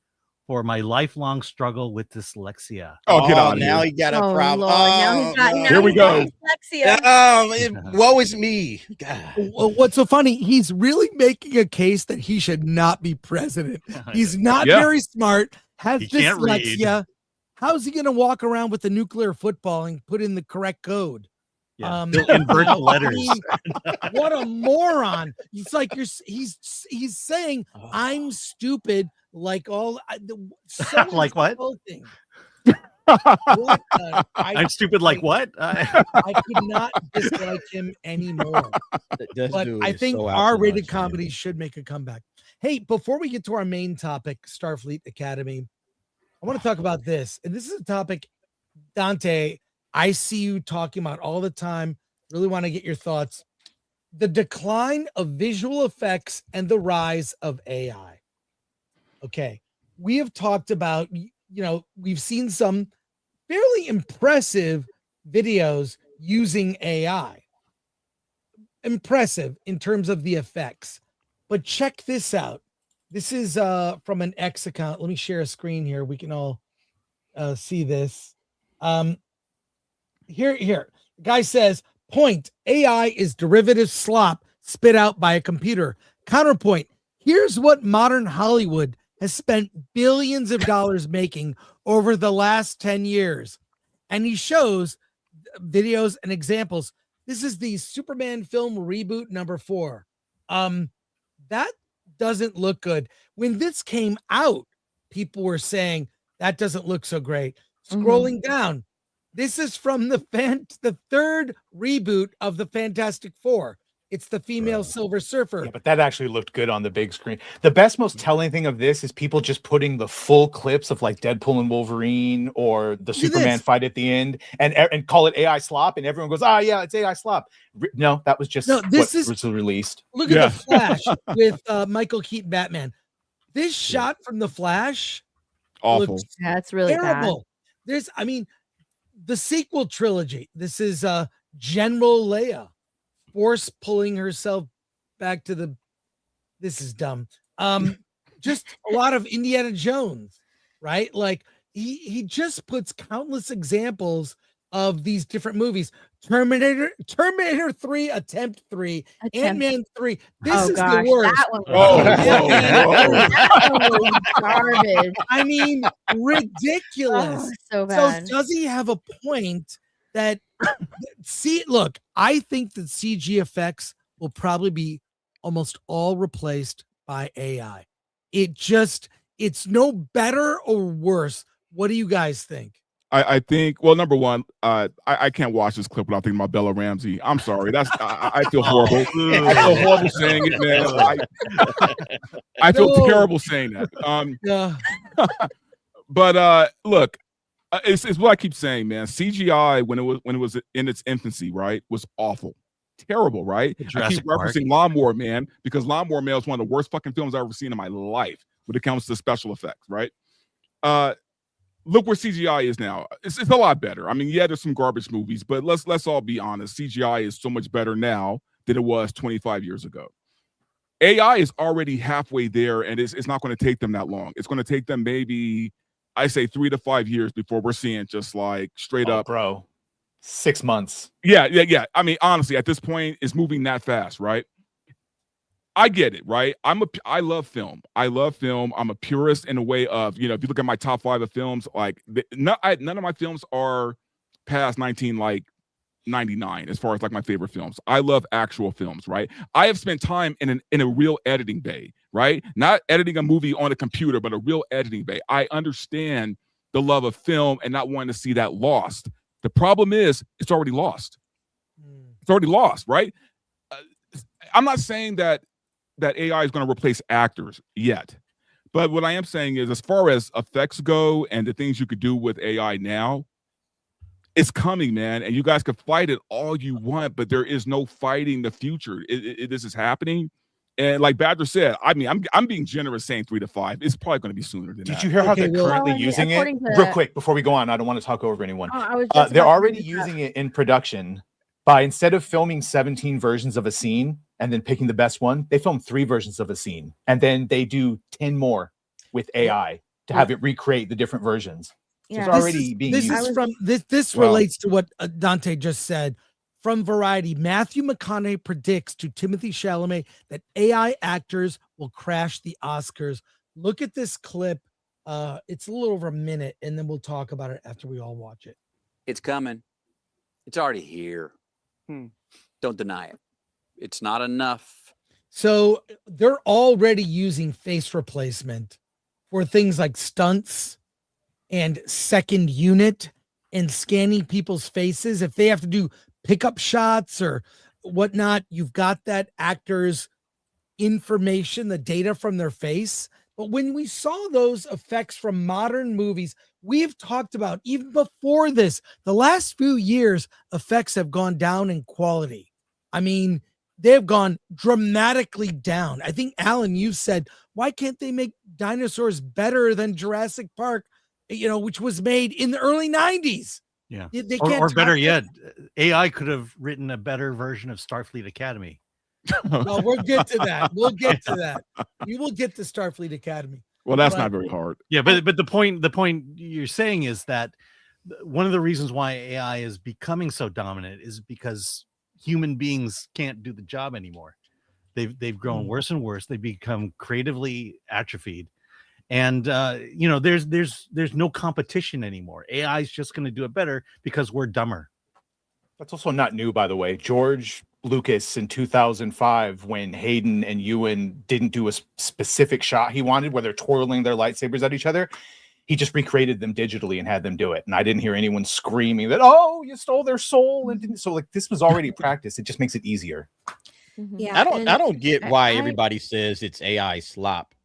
for my lifelong struggle with dyslexia. Oh, get out of now here. he got a Oh, problem. Lord, now Oh, he's got no. now Here we he's got go. dyslexia. Woe is me. God. Well, what's so funny? He's really making a case that he should not be president. He's not Yeah. very smart. Has He can't read. dyslexia. How's he going to walk around with a nuclear football and put in the correct code? Yeah. He'll invert the letters. What a moron! It's like he's saying I'm stupid, like all so Like what? insulting. What I'm stupid. Like what? I could not dislike him anymore. But I think R-rated comedies should make a comeback. Hey, before we get to our main topic, Starfleet Academy, I want to talk about this. And this is a topic, Dante, I see you talking about all the time. Really want to get your thoughts. The decline of visual effects and the rise of AI. Okay. We have talked about, we've seen some fairly impressive videos using AI. Impressive in terms of the effects. But check this out. This is from an X account. Let me share a screen here. We can all see this. Here. The guy says, point, AI is derivative slop spit out by a computer. Counterpoint, here's what modern Hollywood has spent billions of dollars making over the last 10 years. And he shows videos and examples. This is the Superman film reboot number 4. That doesn't look good. When this came out, people were saying that doesn't look so great. Scrolling down, this is from the third reboot of the Fantastic Four. It's the female Silver Surfer. Yeah, but that actually looked good on the big screen. The best, most telling thing of this is people just putting the full clips of like Deadpool and Wolverine or the Superman fight at the end and call it AI slop, and everyone goes, yeah, it's AI slop. No, that was just what was released. Look at the Flash with Michael Keaton Batman. This shot from the Flash, awful. That's really terrible. Bad. The sequel trilogy. This is General Leia force pulling herself back to this is dumb. Just a lot of Indiana Jones, right? Like he just puts countless examples of these different movies. Terminator 3, Attempt 3, Ant-Man 3. This is the worst. That one was garbage. I mean, ridiculous. So bad. So does he have a point that look, I think that CG effects will probably be almost all replaced by AI. It's no better or worse. What do you guys think? I think, well, number one, I can't watch this clip without thinking about Bella Ramsey. I'm sorry. I feel horrible. I feel horrible saying it, man. I feel terrible saying that. But look, it's what I keep saying, man. CGI when it was in its infancy, right, was awful, terrible, right? I keep referencing Lawnmower Man because Lawnmower Man is one of the worst fucking films I've ever seen in my life when it comes to special effects, right? Look where CGI is now. It's a lot better. I mean, yeah, there's some garbage movies, but let's all be honest. CGI is so much better now than it was 25 years ago. AI is already halfway there, and it's not going to take them that long. It's going to take them maybe, I say 3 to 5 years before we're seeing just like straight up. Bro, 6 months. Yeah. I mean, honestly, at this point, it's moving that fast, right? I get it, right? I love film. I'm a purist in a way of, if you look at my top 5 of films, like none of my films are past 1999 as far as like my favorite films. I love actual films, right? I have spent time in a real editing bay, right? Not editing a movie on a computer, but a real editing bay. I understand the love of film and not wanting to see that lost. The problem is it's already lost. It's already lost, right? I'm not saying that AI is going to replace actors yet. But what I am saying is, as far as effects go and the things you could do with AI now, it's coming, man. And you guys can fight it all you want, but there is no fighting the future. This is happening. And like Badger said, I mean, I'm being generous saying 3 to 5. It's probably going to be sooner than that. Did you hear how they're currently using it? Real quick, before we go on, I don't want to talk over anyone. They're already using it in production by, instead of filming 17 versions of a scene and then picking the best one, they film 3 versions of a scene. And then they do 10 more with AI to have it recreate the different versions. So Yeah. it's already being This used. is from this Wow. relates to what Dante just said. From Variety, Matthew McConaughey predicts to Timothy Chalamet that AI actors will crash the Oscars. Look at this clip. It's a little over a minute, and then we'll talk about it after we all watch it. It's coming. It's already here. Don't deny it. It's not enough. So they're already using face replacement for things like stunts and second unit and scanning people's faces. If they have to do pickup shots or whatnot, you've got that actor's information, the data from their face. But when we saw those effects from modern movies, we've talked about even before this, the last few years, effects have gone down in quality. I mean, they've gone dramatically down. I think, Alan, you said, why can't they make dinosaurs better than Jurassic Park, which was made in the early 90s? Yeah. They Or can't better top yet, AI could have written a better version of Starfleet Academy. Well, we'll get to that. We'll get to that. You will get to Starfleet Academy. Well, that's not very hard. Yeah, but the point you're saying is that one of the reasons why AI is becoming so dominant is because human beings can't do the job anymore. They've grown worse and worse. They become creatively atrophied. And there's no competition anymore. AI is just going to do it better because we're dumber. That's also not new, by the way. George Lucas in 2005, when Hayden and Ewan didn't do a specific shot he wanted, where they're twirling their lightsabers at each other, he just recreated them digitally and had them do it. And I didn't hear anyone screaming that, "Oh, you stole their soul!" And didn't. So, like, this was already practiced. It just makes it easier. Yeah, I don't get why everybody says it's AI slop.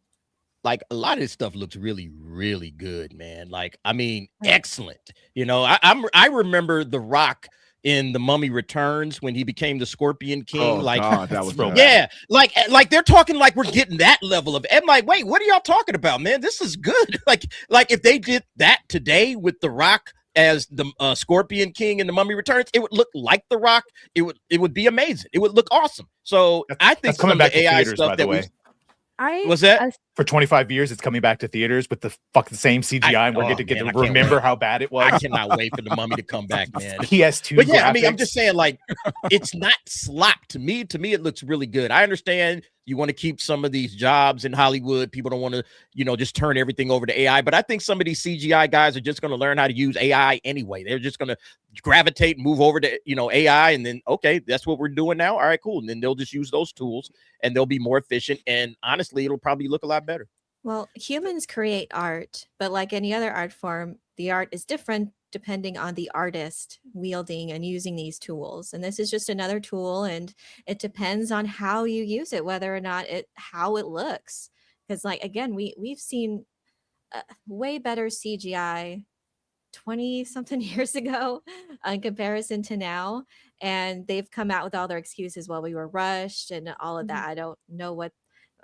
Like, a lot of this stuff looks really, really good, man. Like, I mean, excellent. I remember The Rock in The Mummy Returns when he became the Scorpion King. God, that was bad. Yeah, like they're talking like we're getting that level of. I'm like, wait, what are y'all talking about, man? This is good. Like if they did that today with The Rock as the Scorpion King in The Mummy Returns, it would look like The Rock. It would be amazing. It would look awesome. So I think that's coming some back of the to AI theaters, stuff by the that way. Was that for 25 years? It's coming back to theaters with the fucking same CGI, and we're going to get to remember how bad it was. I cannot wait for the Mummy to come back, man. PS2. But yeah, graphics. I mean, I'm just saying, like, it's not slop to me. To me, it looks really good. I understand you want to keep some of these jobs in Hollywood. People don't want to, just turn everything over to AI. But I think some of these CGI guys are just going to learn how to use AI anyway. They're just going to gravitate and move over to, AI. And then, okay, that's what we're doing now. All right, cool. And then they'll just use those tools and they'll be more efficient. And honestly, it'll probably look a lot better. Well, humans create art, but like any other art form, the art is different depending on the artist wielding and using these tools. And this is just another tool, and it depends on how you use it, whether or not how it looks. Because, like, again, we've seen way better CGI 20 something years ago in comparison to now, and they've come out with all their excuses. Well, we were rushed and all of that. I don't know what.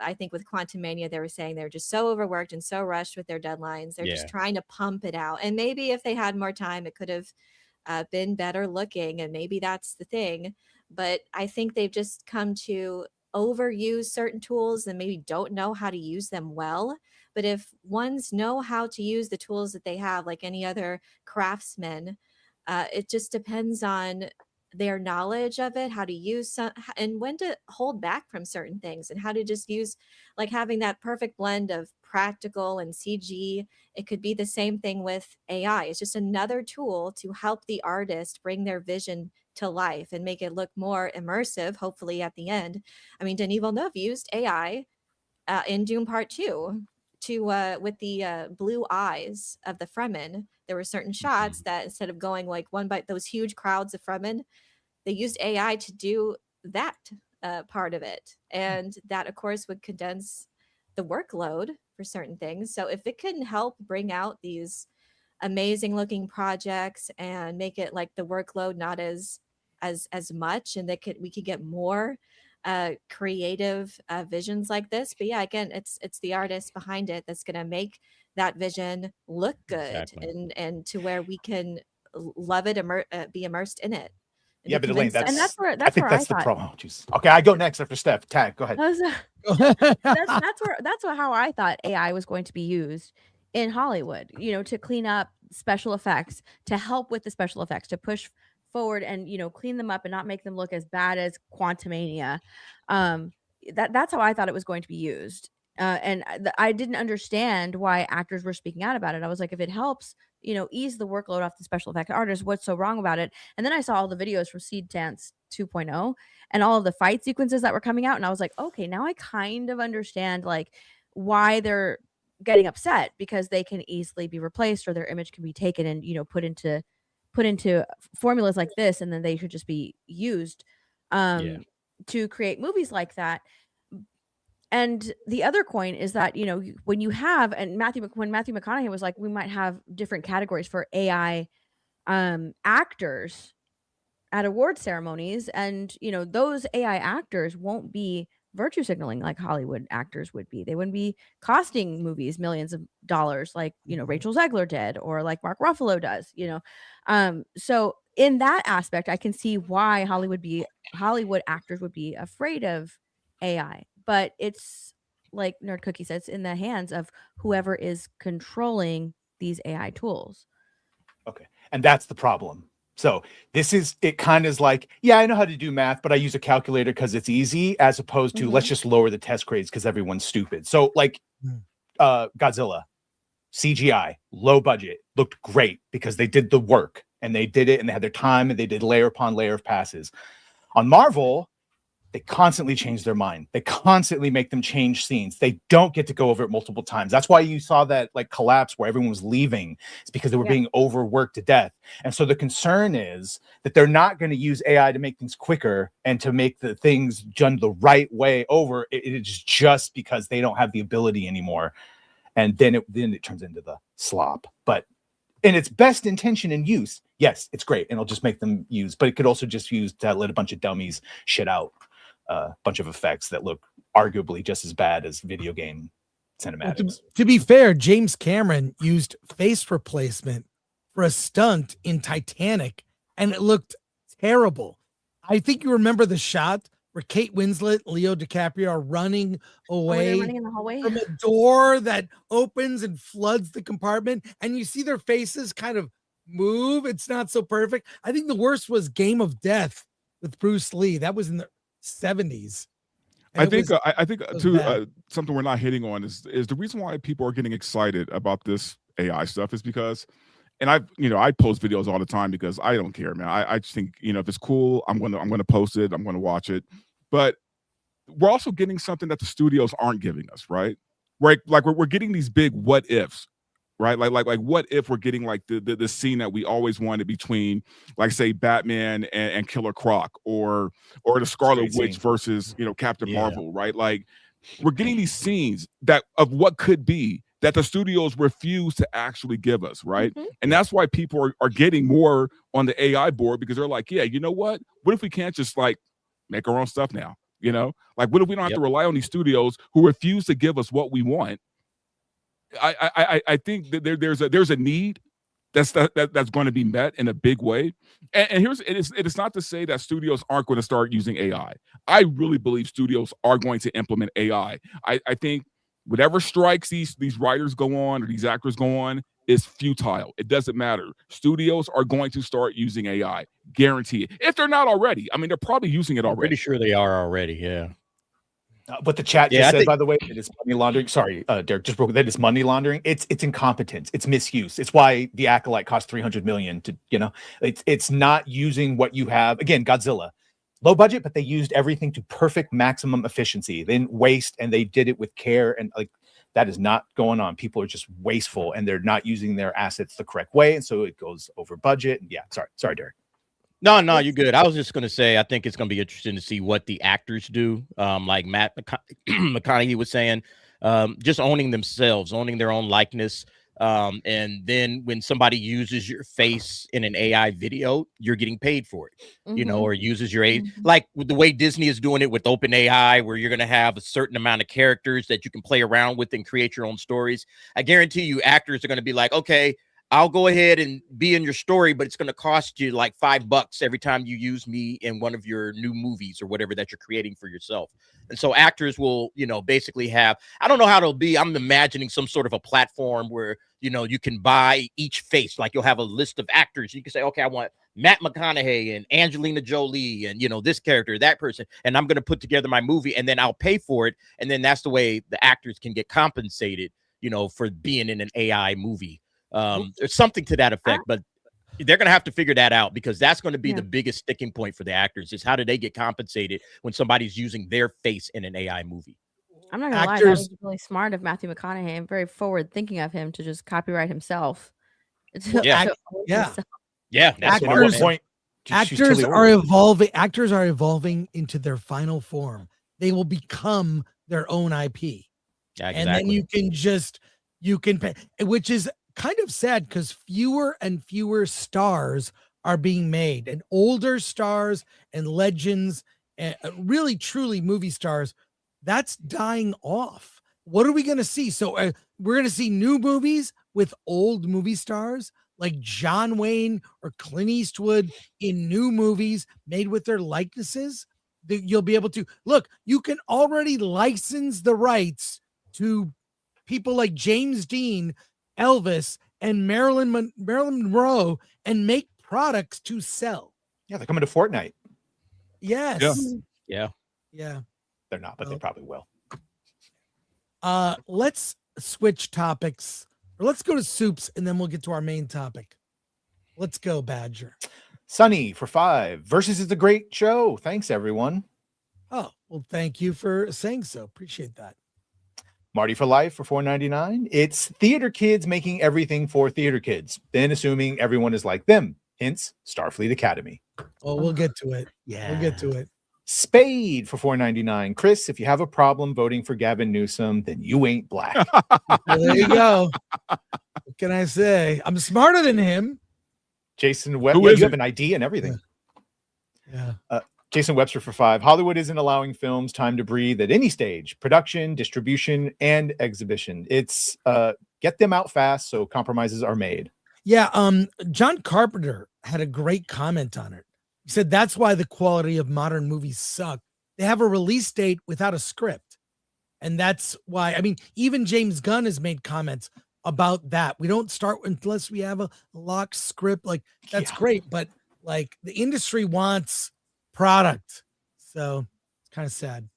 I think with Quantum Mania, they were saying they're just so overworked and so rushed with their deadlines. They're just trying to pump it out. And maybe if they had more time, it could have been better looking. And maybe that's the thing. But I think they've just come to overuse certain tools and maybe don't know how to use them well. But if ones know how to use the tools that they have, like any other craftsman, it just depends on their knowledge of it, how to use some, and when to hold back from certain things, and how to just use, like, having that perfect blend of practical and CG. It could be the same thing with AI. It's just another tool to help the artist bring their vision to life and make it look more immersive, hopefully at the end. I mean, Denis Villeneuve used AI in Dune Part 2 to with the blue eyes of the Fremen. There were certain shots that instead of going like one by those huge crowds of Fremen, they used AI to do that part of it. And that, of course, would condense the workload for certain things. So if it can help bring out these amazing looking projects and make it like the workload not as much, and we could get more creative visions like this. But yeah, again, it's the artist behind it that's going to make that vision look good. Exactly. and to where we can love it, be immersed in it. Yeah, but Elaine, that's where I think that's the problem. Oh, geez. Okay, I go next after Steph. Tag, go ahead. That's how I thought AI was going to be used, in Hollywood, to clean up special effects, to help with the special effects, to push forward and, clean them up and not make them look as bad as Quantumania. That's how I thought it was going to be used. And I didn't understand why actors were speaking out about it. I was like, if it helps, ease the workload off the special effect artists, what's so wrong about it? And then I saw all the videos from Seed Dance 2.0 and all of the fight sequences that were coming out. And I was like, okay, now I kind of understand like why they're getting upset, because they can easily be replaced or their image can be taken and, put into formulas like this. And then they should just be used to create movies like that. And the other coin is that, when you have, and when Matthew McConaughey was like, we might have different categories for AI actors at award ceremonies. And, those AI actors won't be virtue signaling like Hollywood actors would be. They wouldn't be costing movies millions of dollars like, Rachel Zegler did, or like Mark Ruffalo does, So in that aspect, I can see why Hollywood actors would be afraid of AI. But it's like Nerd Cookie said, it's in the hands of whoever is controlling these AI tools. Okay. And that's the problem. So it kind of is like, yeah, I know how to do math, but I use a calculator because it's easy, as opposed to let's just lower the test grades because everyone's stupid. So like Godzilla, CGI, low budget, looked great because they did the work and they did it and they had their time and they did layer upon layer of passes. On Marvel, they constantly change their mind. They constantly make them change scenes. They don't get to go over it multiple times. That's why you saw that like collapse where everyone was leaving. It's because they were being overworked to death. And so the concern is that they're not going to use AI to make things quicker and to make the things done the right way over. It's just because they don't have the ability anymore. And then it turns into the slop. But in its best intention and use, yes, it's great. And it'll just make them use. But it could also just use to let a bunch of dummies shit out a bunch of effects that look arguably just as bad as video game cinematics. Well, to be fair, James Cameron used face replacement for a stunt in Titanic, and it looked terrible. I think you remember the shot where Kate Winslet, Leo DiCaprio are running away running in the hallway from a door that opens and floods the compartment, and you see their faces kind of move. It's not so perfect. I think the worst was Game of Death with Bruce Lee. That was in the 70s. I think something we're not hitting on is the reason why people are getting excited about this AI stuff is because, and I post videos all the time because I don't care, man. I just think, if it's cool, I'm gonna post it, I'm gonna watch it. But we're also getting something that the studios aren't giving us, right? Right, like we're getting these big what ifs. Right, like what if we're getting like the scene that we always wanted between, like, say, Batman and Killer Croc, or the Scarlet Witch versus Captain Marvel, right? Like we're getting these scenes of what could be that the studios refuse to actually give us, right? And that's why people are getting more on the AI board, because they're like, yeah, you know what if we can't just like make our own stuff now? Like what if we don't have to rely on these studios who refuse to give us what we want? I think that there's a need that's going to be met in a big way. And it is not to say that studios aren't going to start using AI. I really believe studios are going to implement AI. I think whatever strikes these writers go on or these actors go on is futile. It doesn't matter. Studios are going to start using AI, guarantee it. If they're not already, I mean, they're probably using it already. I'm pretty sure they are already. Yeah. What the chat just said, by the way, it is money laundering. Sorry, Derek, just broke that. It's money laundering. It's incompetence. It's misuse. It's why the Acolyte cost $300 million to, it's not using what you have. Again, Godzilla, low budget, but they used everything to perfect maximum efficiency. They didn't waste, and they did it with care. And like that is not going on. People are just wasteful, and they're not using their assets the correct way, and so it goes over budget. And yeah, sorry, Derek. No, you're good. I was just going to say, I think it's going to be interesting to see what the actors do. Like Matt McConaughey was saying, just owning themselves, owning their own likeness. And then when somebody uses your face in an AI video, you're getting paid for it, or uses your age, like with the way Disney is doing it with OpenAI, where you're going to have a certain amount of characters that you can play around with and create your own stories. I guarantee you actors are going to be like, okay, I'll go ahead and be in your story, but it's going to cost you like $5 every time you use me in one of your new movies or whatever that you're creating for yourself. And so actors will, basically have, I don't know how it'll be. I'm imagining some sort of a platform where, you can buy each face. Like you'll have a list of actors. You can say, okay, I want Matt McConaughey and Angelina Jolie and, this character, that person. And I'm going to put together my movie and then I'll pay for it. And then that's the way the actors can get compensated, for being in an AI movie. Or something to that effect, but they're going to have to figure that out because that's going to be the biggest sticking point for the actors is how do they get compensated when somebody's using their face in an AI movie? I'm not going to lie. That was really smart of Matthew McConaughey. I'm very forward thinking of him to just copyright himself. Yeah. That's actors, point. Actors are evolving. Actors are evolving into their final form. They will become their own IP. Yeah, exactly. And then you can pay, which is kind of sad because fewer and fewer stars are being made, and older stars and legends and really truly movie stars, that's dying off. What are we going to see? So we're going to see new movies with old movie stars like John Wayne or Clint Eastwood in new movies made with their likenesses. You'll be able to look, you can already license the rights to people like James Dean, Elvis, and Marilyn Monroe and make products to sell. Yeah, they're coming to Fortnite. Yes. Yeah. They're not, but they probably will. Let's switch topics. Or let's go to soups and then we'll get to our main topic. Let's go, Badger. Sunny for 5. Versus is a great show. Thanks, everyone. Oh, well, thank you for saying so. Appreciate that. Marty for life for $4.99. It's theater kids making everything for theater kids, then assuming everyone is like them. Hence, Starfleet Academy. Oh, we'll get to it. Yeah, we'll get to it. Spade for $4.99. Chris, if you have a problem voting for Gavin Newsom, then you ain't black. Well, there you go. What can I say? I'm smarter than him. Jason Webster, you have an ID and everything. Yeah. Jason Webster for 5. Hollywood isn't allowing films time to breathe at any stage, production, distribution, and exhibition. It's get them out fast so compromises are made. Yeah. John Carpenter had a great comment on it. He said that's why the quality of modern movies suck. They have a release date without a script. And that's why, I mean, even James Gunn has made comments about that. We don't start unless we have a locked script. Like, that's great. But like the industry wants product. So it's kind of sad.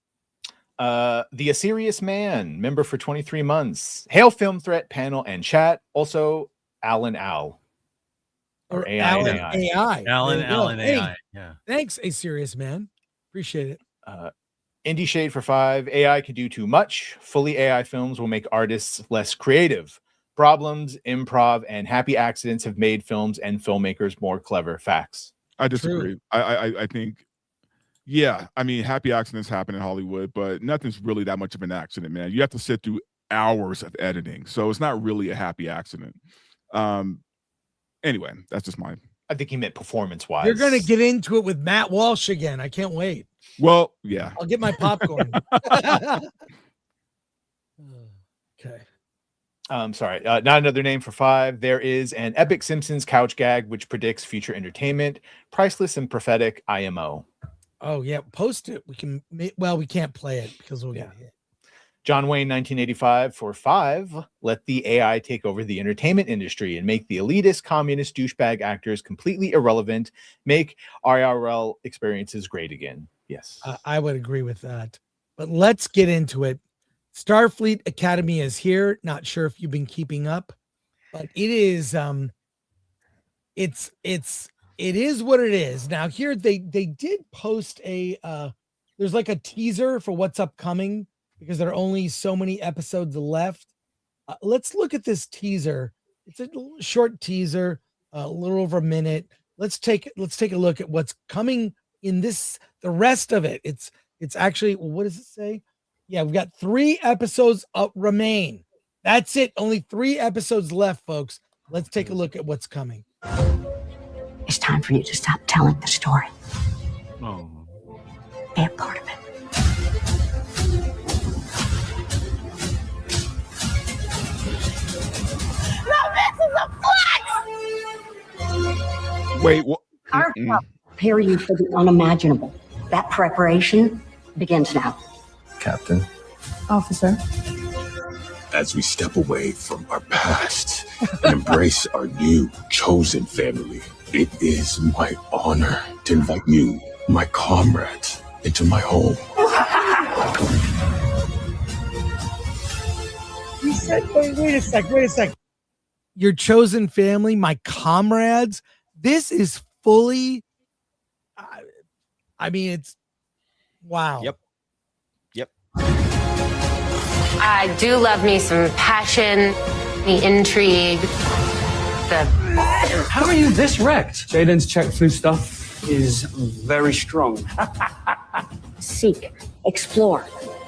The A Serious Man, member for 23 months. Hail Film Threat panel and chat. Also, Alan Al. Or AI. Alan AI. Alan Hey, AI. Yeah. Thanks, A Serious Man. Appreciate it. Indie Shade for 5. AI can do too much. Fully AI films will make artists less creative. Problems, improv, and happy accidents have made films and filmmakers more clever. Facts. I disagree. I think, yeah, I mean, happy accidents happen in Hollywood, but nothing's really that much of an accident, man. You have to sit through hours of editing, so it's not really a happy accident. Anyway, that's just mine. I think he meant performance-wise. You're going to get into it with Matt Walsh again. I can't wait. Well, yeah. I'll get my popcorn. Okay. Sorry, not another name for 5. There is an epic Simpsons couch gag which predicts future entertainment. Priceless and prophetic IMO. Oh, yeah. Post it. We can, well, we can't play it because we'll get hit. John Wayne, 1985 for 5. Let the AI take over the entertainment industry and make the elitist, communist, douchebag actors completely irrelevant. Make IRL experiences great again. Yes. I would agree with that. But let's get into it. Starfleet Academy is here. Not sure if you've been keeping up, but it is it is what it is. Now here they did post a there's like a teaser for what's upcoming because there are only so many episodes left. Let's look at this teaser. It's a short teaser, a little over a minute. Let's take a look at what's coming in the rest of it. It's actually, what does it say? Yeah, we've got 3 episodes remain. That's it. Only 3 episodes left, folks. Let's take a look at what's coming. It's time for you to stop telling the story. Oh. Be a part of it. Now this is a flex! Wait, what? Our job is to prepare you for the unimaginable. That preparation begins now. Captain, Officer. as we step away from our past and embrace our new chosen family, it is my honor to invite you, my comrades, into my home. You said, wait a sec. Your chosen family, my comrades. This is fully, I mean, it's, wow. Yep. I do love me some passion, the intrigue, How are you this wrecked? Jaden's check food stuff is very strong. Seek, explore,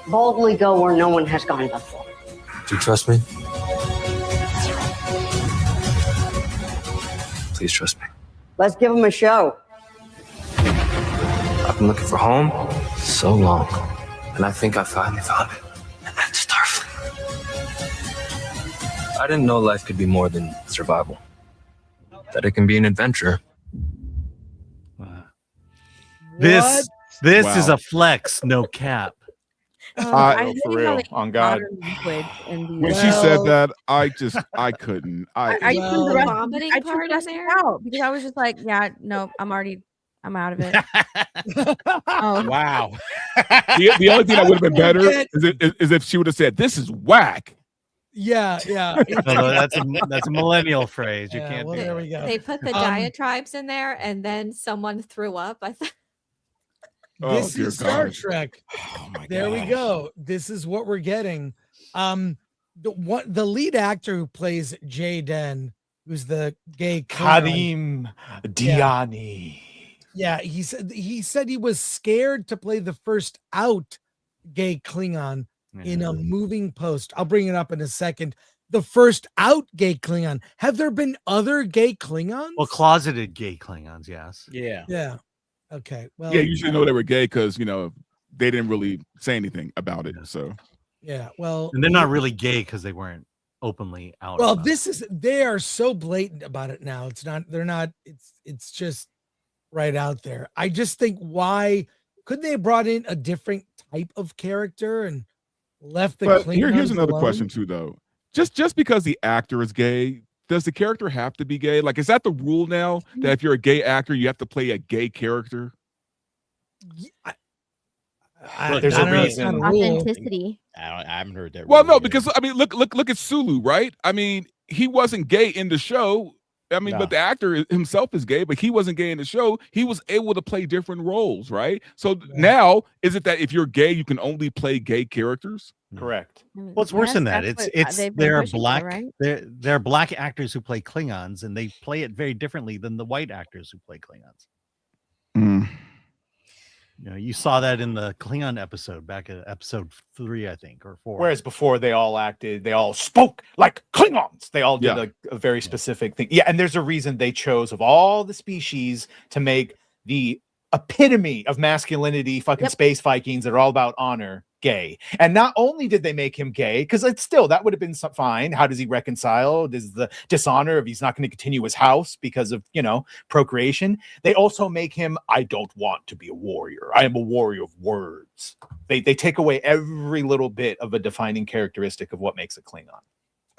boldly go where no one has gone before. Do you trust me? Please trust me. Let's give them a show. I've been looking for home so long, and I think I finally found it. And that's Starfleet. I didn't know life could be more than survival. That it can be an adventure. This is Wow. a flex, no cap. I hate for how real, they on God. modern language and the- When she said that, I couldn't. I Well, tuned the rest, vomiting I part tuned in the rest there? out because I was just like, yeah, no, I'm out of it. Oh. Wow. The only thing that would have been better Get- is if she would have said, "This is whack." Yeah. No, that's a millennial phrase. You Yeah, can't well, do there that. we go. They put the diatribes in there, and then someone threw up. I thought. This dear is Star God. Trek. Oh my There we gosh. go. This is what we're getting. The lead actor who plays Jaden, who's the gay Klingon, Kadim Diani. Yeah, he said he was scared to play the first out gay Klingon in a moving post. I'll bring it up in a second. The first out gay Klingon. Have there been other gay Klingons? Well, closeted gay Klingons, yes. Yeah. Yeah. Okay. Well, Yeah, you should know they were gay because they didn't really say anything about it. So yeah. Well, And they're not really gay because they weren't openly out. Well, about they are so blatant about it now. They're not, it's just right out there. I just think, why couldn't they have brought in a different type of character and left the But Klingons here's another alone? question too, though. Just because the actor is gay, does the character have to be gay? Like, is that the rule now that if you're a gay actor, you have to play a gay character? There's a reason. Authenticity. I haven't heard that. Well, really no, either. because I mean, look at Sulu, right? I mean, he wasn't gay in the show. I mean, No. but the actor himself is gay, but he wasn't gay in the show. He was able to play different roles, right? So now, is it that if you're gay, you can only play gay characters? Correct. Well, it's worse than that. It's they've been there are pushing for, black right? there are black actors who play Klingons, and they play it very differently than the white actors who play Klingons. You saw that in the Klingon episode back at episode 3, I think, or 4. Whereas before they all spoke like Klingons. They all did Yeah. a very specific thing. Yeah, and there's a reason they chose of all the species to make the epitome of masculinity, fucking space Vikings that are all about honor, gay. And not only did they make him gay, because it's still, that would have been fine. How does he reconcile? Does the dishonor of he's not going to continue his house because of, procreation? They also make him, I don't want to be a warrior. I am a warrior of words. They take away every little bit of a defining characteristic of what makes a Klingon.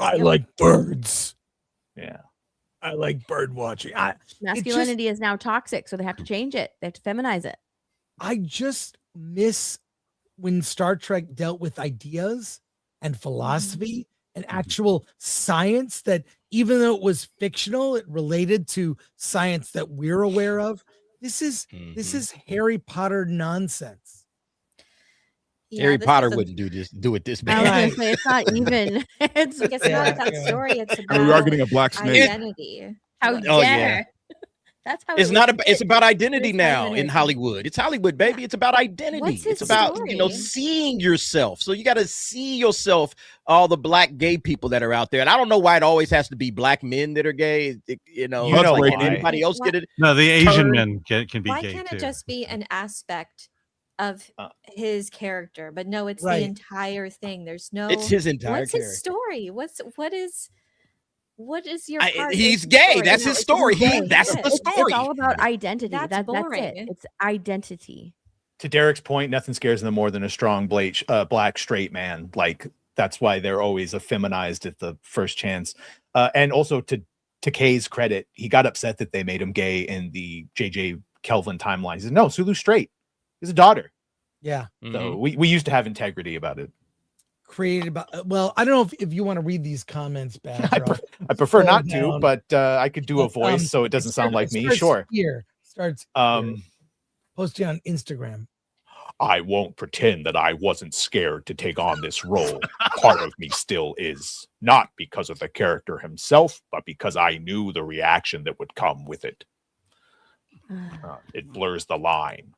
I like birds. Yeah. I like bird watching. Masculinity is now toxic, so they have to change it. They have to feminize it. I just miss when Star Trek dealt with ideas and philosophy and actual science that, even though it was fictional, it related to science that we're aware of. This is Harry Potter nonsense. Harry Potter wouldn't do it this I bad. was gonna say, it's not even. It's It's not about story. It's about And we are getting a black snake. identity. How Oh, dare. yeah. That's how It's it not was about, it's about identity It's now identity. in Hollywood. It's Hollywood, baby. It's about identity. What's his It's about, story? seeing yourself. So you got to see yourself, all the black gay people that are out there. And I don't know why it always has to be black men that are gay. know like, why. can anybody else get it? No, the Asian Turn- men can be Why gay can't too. it just be an aspect of his character? But no, it's Right. the entire thing. There's no. It's his entire What's character. his story? What is? what is your part? He's in the gay. story? That's his story. That's the story. It's all about identity. That's boring. That's it. It's identity. To Derek's point, nothing scares them more than a strong black straight man. Like that's why they're always effeminized at the first chance. And also to Kay's credit, he got upset that they made him gay in the JJ Kelvin timeline. He said, "No, Sulu's straight. He's a daughter." Yeah. So we used to have integrity about it. Created by well, I don't know if you want to read these comments, Badger. I prefer not down. to, but I could do a voice so it doesn't sound like me. Sure. Here starts posting on Instagram. I won't pretend that I wasn't scared to take on this role. Part of me still is, not because of the character himself, but because I knew the reaction that would come with it. It blurs the line.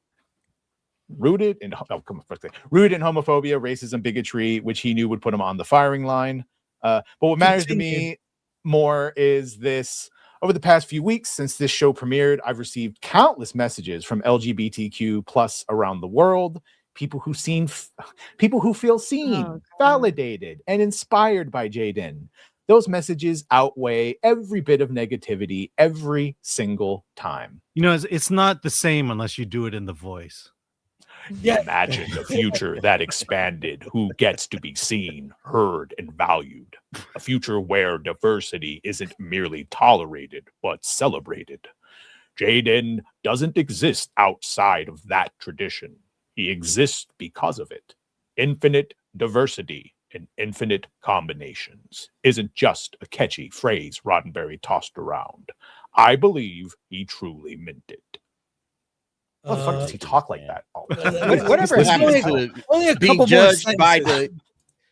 Rooted in homophobia, racism, bigotry, which he knew would put him on the firing line. But what matters to me more is this. Over the past few weeks since this show premiered, I've received countless messages from LGBTQ plus around the world, people who feel seen, validated, and inspired by Jaden. Those messages outweigh every bit of negativity every single time. You know, it's not the same unless you do it in the voice. Yeah. Imagine a future that expanded, who gets to be seen, heard, and valued. A future where diversity isn't merely tolerated, but celebrated. Jaden doesn't exist outside of that tradition. He exists because of it. Infinite diversity in infinite combinations isn't just a catchy phrase Roddenberry tossed around. I believe he truly meant it. How the fuck does he talk like that? Whatever happened to being judged by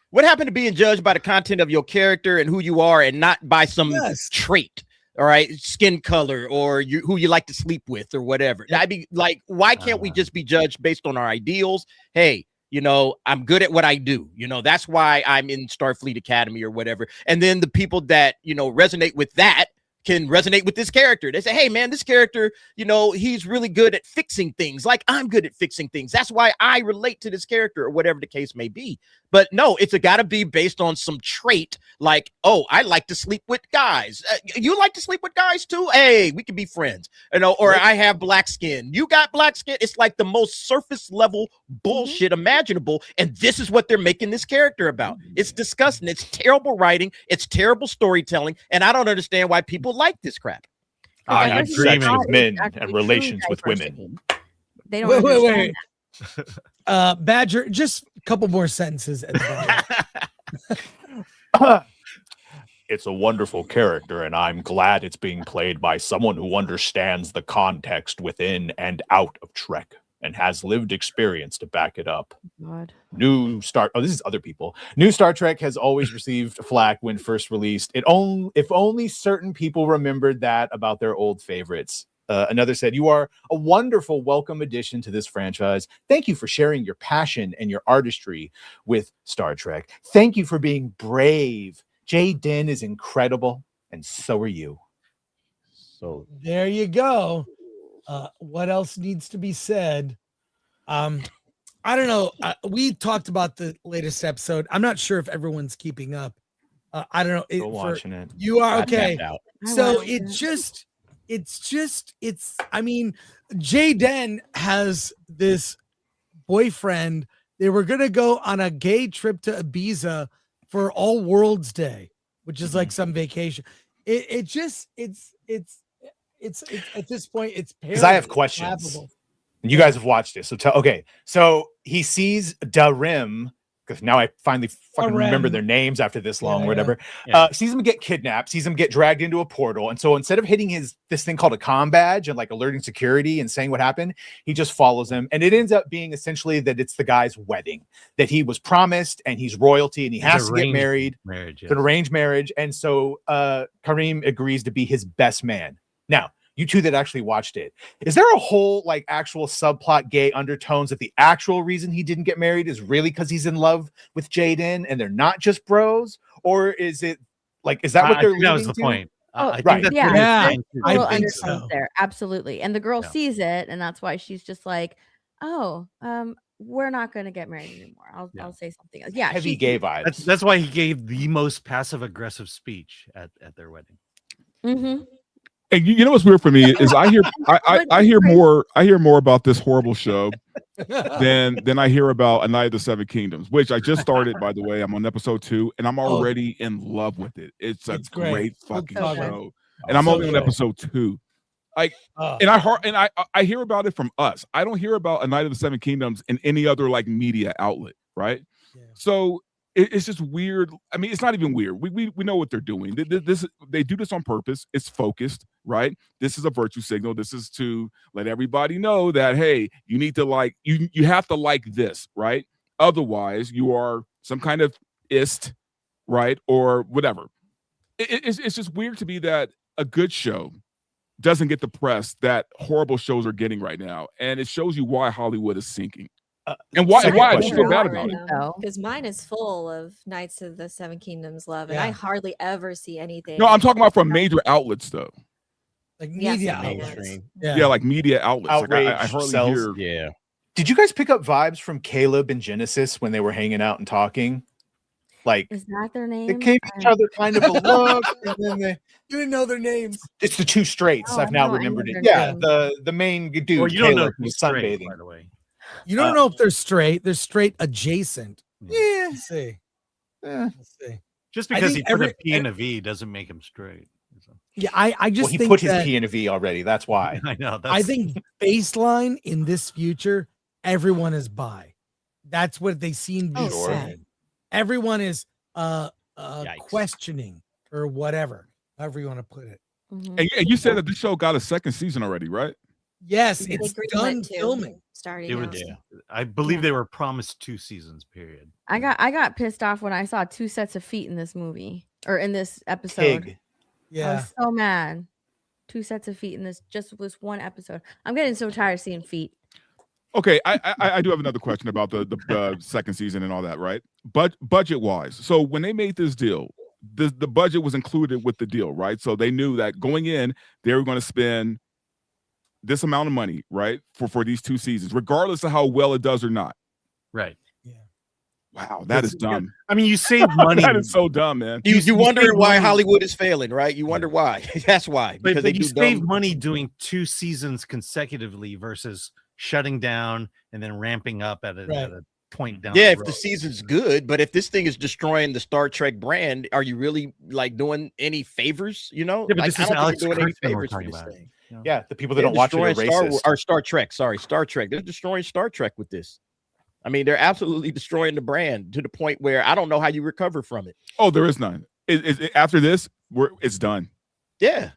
what happened to being judged by the content of your character and who you are, and not by some trait? All right, skin color or who you like to sleep with or whatever. I'd be like, why can't we just be judged based on our ideals? Hey, you know, I'm good at what I do. You know, that's why I'm in Starfleet Academy or whatever. And then the people that, you know, resonate with that can resonate with this character. They say, hey, man, this character, you know, he's really good at fixing things like I'm good at fixing things. That's why I relate to this character or whatever the case may be. But no, it's got to be based on some trait like, oh, I like to sleep with guys. You like to sleep with guys too? Hey, we can be friends. You know, or I have black skin. You got black skin. It's like the most surface level bullshit imaginable. And this is what they're making this character about. It's disgusting. It's terrible writing. It's terrible storytelling. And I don't understand why people like this crap. I have sex with men and relations with women. They don't understand that. Badger, just a couple more sentences at the bottom. It's a wonderful character, and I'm glad it's being played by someone who understands the context within and out of Trek and has lived experience to back it up. God. This is other people. New Star Trek has always received flack when first released. If only certain people remembered that about their old favorites. Another said, you are a wonderful, welcome addition to this franchise. Thank you for sharing your passion and your artistry with Star Trek. Thank you for being brave. Jaden is incredible, and so are you. So there you go. What else needs to be said? I don't know. We talked about the latest episode. I'm not sure if everyone's keeping up. I don't know. Still watching it. You are okay. So I mean, Jaden has this boyfriend. They were going to go on a gay trip to Ibiza for All World's Day, which is like some vacation. It's at this point, it's because I have questions. You guys have watched it. So he sees Darim, because now I finally fucking remember their names after this long, or whatever. Yeah. Sees him get kidnapped, sees him get dragged into a portal. And so instead of hitting this thing called a comm badge and like alerting security and saying what happened, he just follows him. And it ends up being essentially that it's the guy's wedding that he was promised, and he's royalty and he has to get married. It's an arranged marriage. And so Kareem agrees to be his best man. Now, you two that actually watched it, is there a whole like actual subplot gay undertones that the actual reason he didn't get married is really because he's in love with Jaden and they're not just bros? Or is it like, is that what they're leading to? That was the point. I think I think so. There, absolutely. And the girl sees it, and that's why she's just like, oh, we're not going to get married anymore. I'll say something else. Yeah, Heavy gay vibes. That's why he gave the most passive aggressive speech at their wedding. Mm-hmm. And you know what's weird for me is I hear more about this horrible show than I hear about A Night of the Seven Kingdoms, which I just started, by the way. I'm on episode 2, and I'm already in love with it. It's a great fucking show, and I'm only on episode 2. Like, and I hear about it from us. I don't hear about A Night of the Seven Kingdoms in any other like media outlet, right? Yeah. So it's just weird. I mean, it's not even weird. We know what they're doing. They do this on purpose. It's focused, right? This is a virtue signal. This is to let everybody know that, hey, you need to like, you have to like this, right? Otherwise, you are some kind of ist, right? Or whatever. It's just weird to me that a good show doesn't get the press that horrible shows are getting right now. And it shows you why Hollywood is sinking. And why I feel bad about it. Because mine is full of Knights of the Seven Kingdoms love, and I hardly ever see anything. No, I'm talking about from major outlets, though. Like media outlets. Yeah, like media outlets. Outrage, like I hardly sells. hear. Yeah. Did you guys pick up vibes from Caleb and Genesis when they were hanging out and talking? Like, is that their name? They gave each other kind of a look, and then you didn't know their names. It's the two straights. Oh, I've now no, I remembered know it. their Yeah, names. the main dude. Well, you don't know Caleb, if was he's straight, sunbathing. by the way. You don't know if they're straight. They're straight adjacent. Yeah. Let's see. Let's see. Just because he put a P and a V doesn't make him straight. So. Yeah, I just Well, he think put his that, P and a V already. That's why. I know. I think baseline in this future, everyone is bi. That's what they seem to be saying. Everyone is questioning or whatever, however you want to put it. And you said that this show got a second season already, right? Yes, it's done filming. Starting. I believe they were promised 2 seasons. Period. I got pissed off when I saw 2 sets of feet in this movie or in this episode. Pig. I was so mad. 2 sets of feet in this one episode. I'm getting so tired of seeing feet. Okay, I do have another question about the second season and all that, right? But budget wise, so when they made this deal, the budget was included with the deal, right? So they knew that going in, they were going to spend this amount of money, right, for these 2 seasons, regardless of how well it does or not. Right. Yeah. Wow, that is dumb. I mean, you save money. That is so dumb, man. You wonder why Hollywood is failing, right? You wonder why. That's why. Because But you save money doing 2 seasons consecutively versus shutting down and then ramping up at a point down. Yeah, the if road. the season's good, but if this thing is destroying the Star Trek brand, are you really like doing any favors? You know, Yeah, but like, this I is don't think Alex you're doing any Kurtzman we're favors for talking this about. thing. Yeah, the people that They're don't watch it are destroying racist. Star Trek. Sorry, Star Trek. They're destroying Star Trek with this. I mean, they're absolutely destroying the brand to the point where I don't know how you recover from it. Oh, there is none. After this, it's done. Yeah,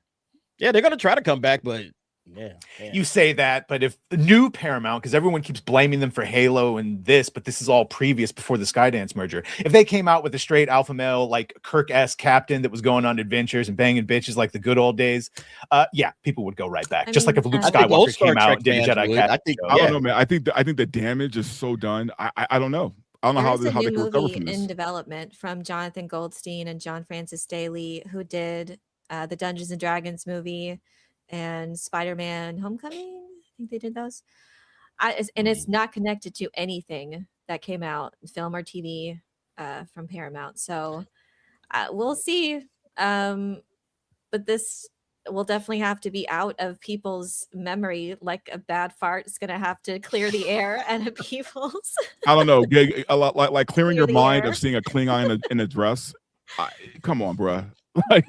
they're gonna try to come back, but yeah. You say that, but if the new Paramount, because everyone keeps blaming them for Halo and this, but this is all previous before the Skydance merger. If they came out with a straight alpha male, like Kirk-esque captain that was going on adventures and banging bitches like the good old days, yeah, people would go right back. Just like if Luke Skywalker came out and did a Jedi captain show. I don't know, man. I think the damage is so done. I don't know. I don't know how There's they a can new recover movie from this. in development from Jonathan Goldstein and John Francis Daley, who did the Dungeons and Dragons movie and Spider-Man Homecoming. I think they did those. And it's not connected to anything that came out, film or TV, from Paramount. So we'll see. But this will definitely have to be out of people's memory. Like a bad fart is going to have to clear the air out of people's. I don't know. A lot like clearing your the mind air. of seeing a Klingon in a dress. Come on, bro.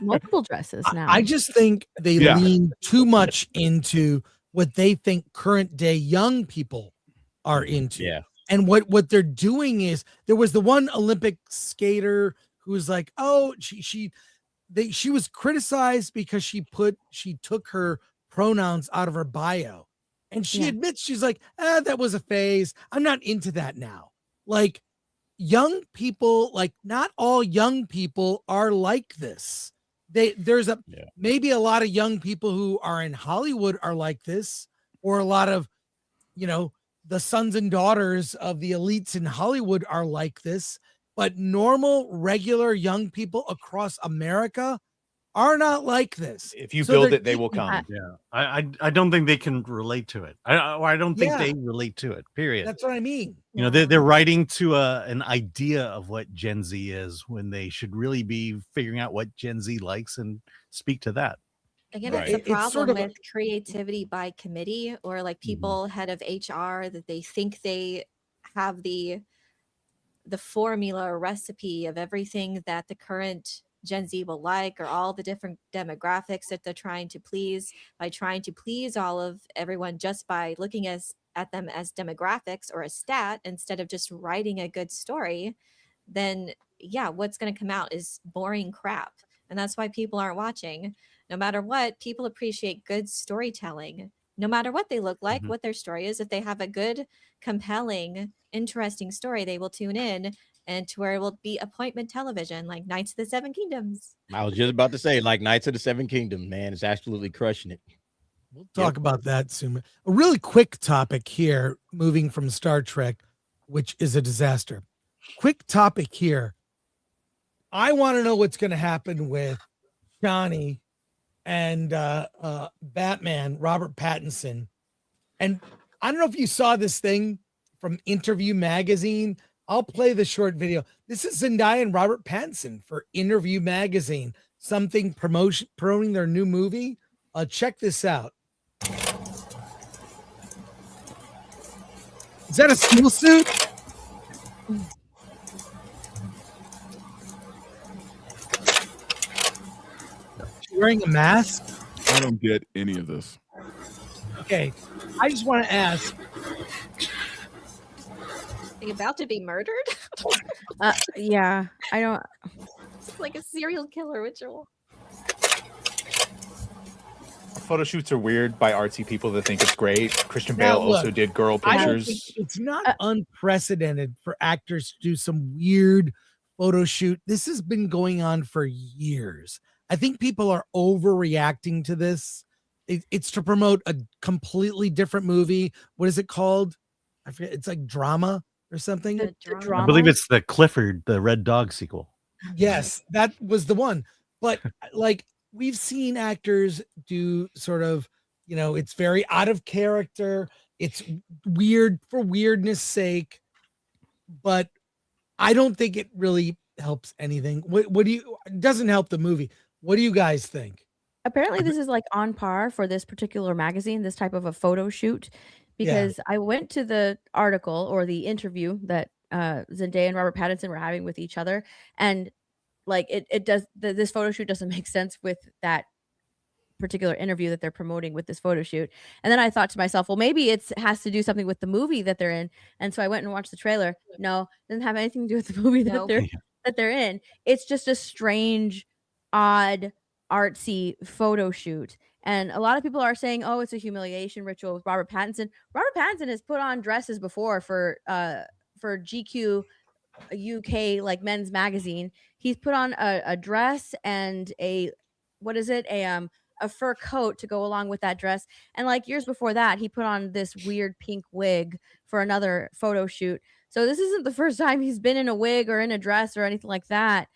Multiple dresses now. I just think they lean too much into what they think current day young people are into. Yeah. And what they're doing is there was the one Olympic skater who was like, oh, she was criticized because she took her pronouns out of her bio. And she admits, she's like, that was a phase. I'm not into that now. Like, young people, like not all young people are like this. There's maybe a lot of young people who are in Hollywood are like this, or a lot of, the sons and daughters of the elites in Hollywood are like this, but normal, regular young people across America are not like this. If you So build they're it, they will keeping- come. Yeah, I don't think they can relate to it. I don't think Yeah. they relate to it. Period. That's what I mean. You know, they're writing to an idea of what Gen Z is when they should really be figuring out what Gen Z likes and speak to that. Again, Right. it's a It's sort problem of a- with creativity by committee or like people head of HR that they think they have the formula or recipe of everything that the current Gen Z will like, or all the different demographics that they're trying to please, by trying to please all of everyone just by looking at them as demographics or a stat instead of just writing a good story, then yeah, what's going to come out is boring crap. And that's why people aren't watching. No matter what, people appreciate good storytelling, no matter what they look like, what their story is. If they have a good, compelling, interesting story, they will tune in, and to where it will be appointment television, like Knights of the Seven Kingdoms. I was just about to say, like Knights of the Seven Kingdoms, man, it's absolutely crushing it. We'll talk about that soon. A really quick topic here, moving from Star Trek, which is a disaster. Quick topic here. I want to know what's going to happen with Johnny and Batman, Robert Pattinson. And I don't know if you saw this thing from Interview Magazine. I'll play the short video. This is Zendaya and Robert Pattinson for Interview Magazine, something promoting their new movie. Check this out. Is that a school suit? She's wearing a mask? I don't get any of this. Okay, I just want to ask. Are you about to be murdered? Yeah, I don't. It's like a serial killer ritual. Photo shoots are weird by artsy people that think it's great. Christian Now, Bale look, also did girl I don't think pictures. it's not unprecedented for actors to do some weird photo shoot. This has been going on for years. I think people are overreacting to this. It's to promote a completely different movie. What is it called? I forget. It's like drama or something. I believe it's the Clifford, the Red Dog sequel. Yes, that was the one. But like we've seen actors do sort of, you know, it's very out of character. It's weird for weirdness sake. But I don't think it really helps anything. What do you, it doesn't help the movie. What do you guys think? Apparently, this is like on par for this particular magazine, this type of a photo shoot, because I went to the article or the interview that Zendaya and Robert Pattinson were having with each other, and like it does this photo shoot doesn't make sense with that particular interview that they're promoting with this photo shoot. And then I thought to myself, well, maybe it has to do something with the movie that they're in. And so I went and watched the trailer. No, it doesn't have anything to do with the movie that they're in. It's just a strange, odd, artsy photo shoot. And a lot of people are saying, oh, it's a humiliation ritual with Robert Pattinson. Robert Pattinson has put on dresses before for GQ UK, like men's magazine. He's put on a dress and a fur coat to go along with that dress. And like years before that, he put on this weird pink wig for another photo shoot. So this isn't the first time he's been in a wig or in a dress or anything like that.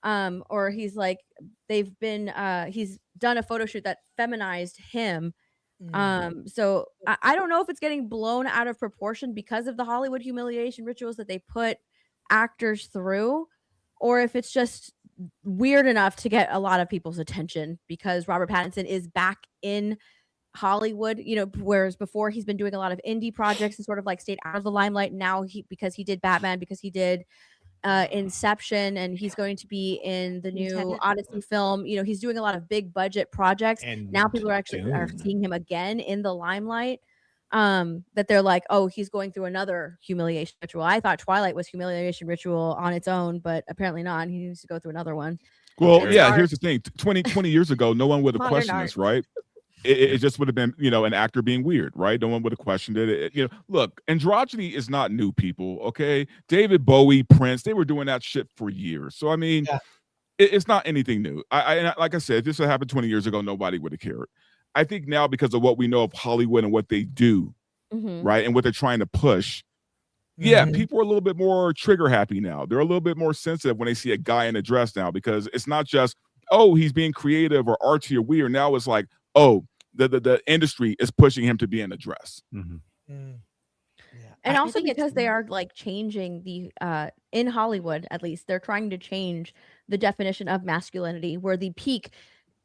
Or he's like, he's done a photo shoot that feminized him. So I don't know if it's getting blown out of proportion because of the Hollywood humiliation rituals that they put actors through, or if it's just weird enough to get a lot of people's attention because Robert Pattinson is back in Hollywood, you know, whereas before he's been doing a lot of indie projects and sort of like stayed out of the limelight. Now because he did Batman, because he did Inception, and he's going to be in the new Odyssey film. You know, he's doing a lot of big budget projects. And now people are seeing him again in the limelight. That they're like, oh, he's going through another humiliation ritual. I thought Twilight was humiliation ritual on its own, but apparently not. He needs to go through another one. Well, yeah, here's the thing. 20 years ago, no one would have questioned this, right? It just would have been, you know, an actor being weird, right? No one would have questioned it. You know, look, androgyny is not new, people, okay? David Bowie, Prince, they were doing that shit for years. So, I mean, it's not anything new. I like I said, if this had happened 20 years ago, nobody would have cared. I think now, because of what we know of Hollywood and what they do, right, and what they're trying to push, people are a little bit more trigger happy now. They're a little bit more sensitive when they see a guy in a dress now, because it's not just, oh, he's being creative or artsy or weird. Now it's like, oh, the industry is pushing him to be in a dress. And also because they are like changing the in Hollywood, at least they're trying to change the definition of masculinity, where the peak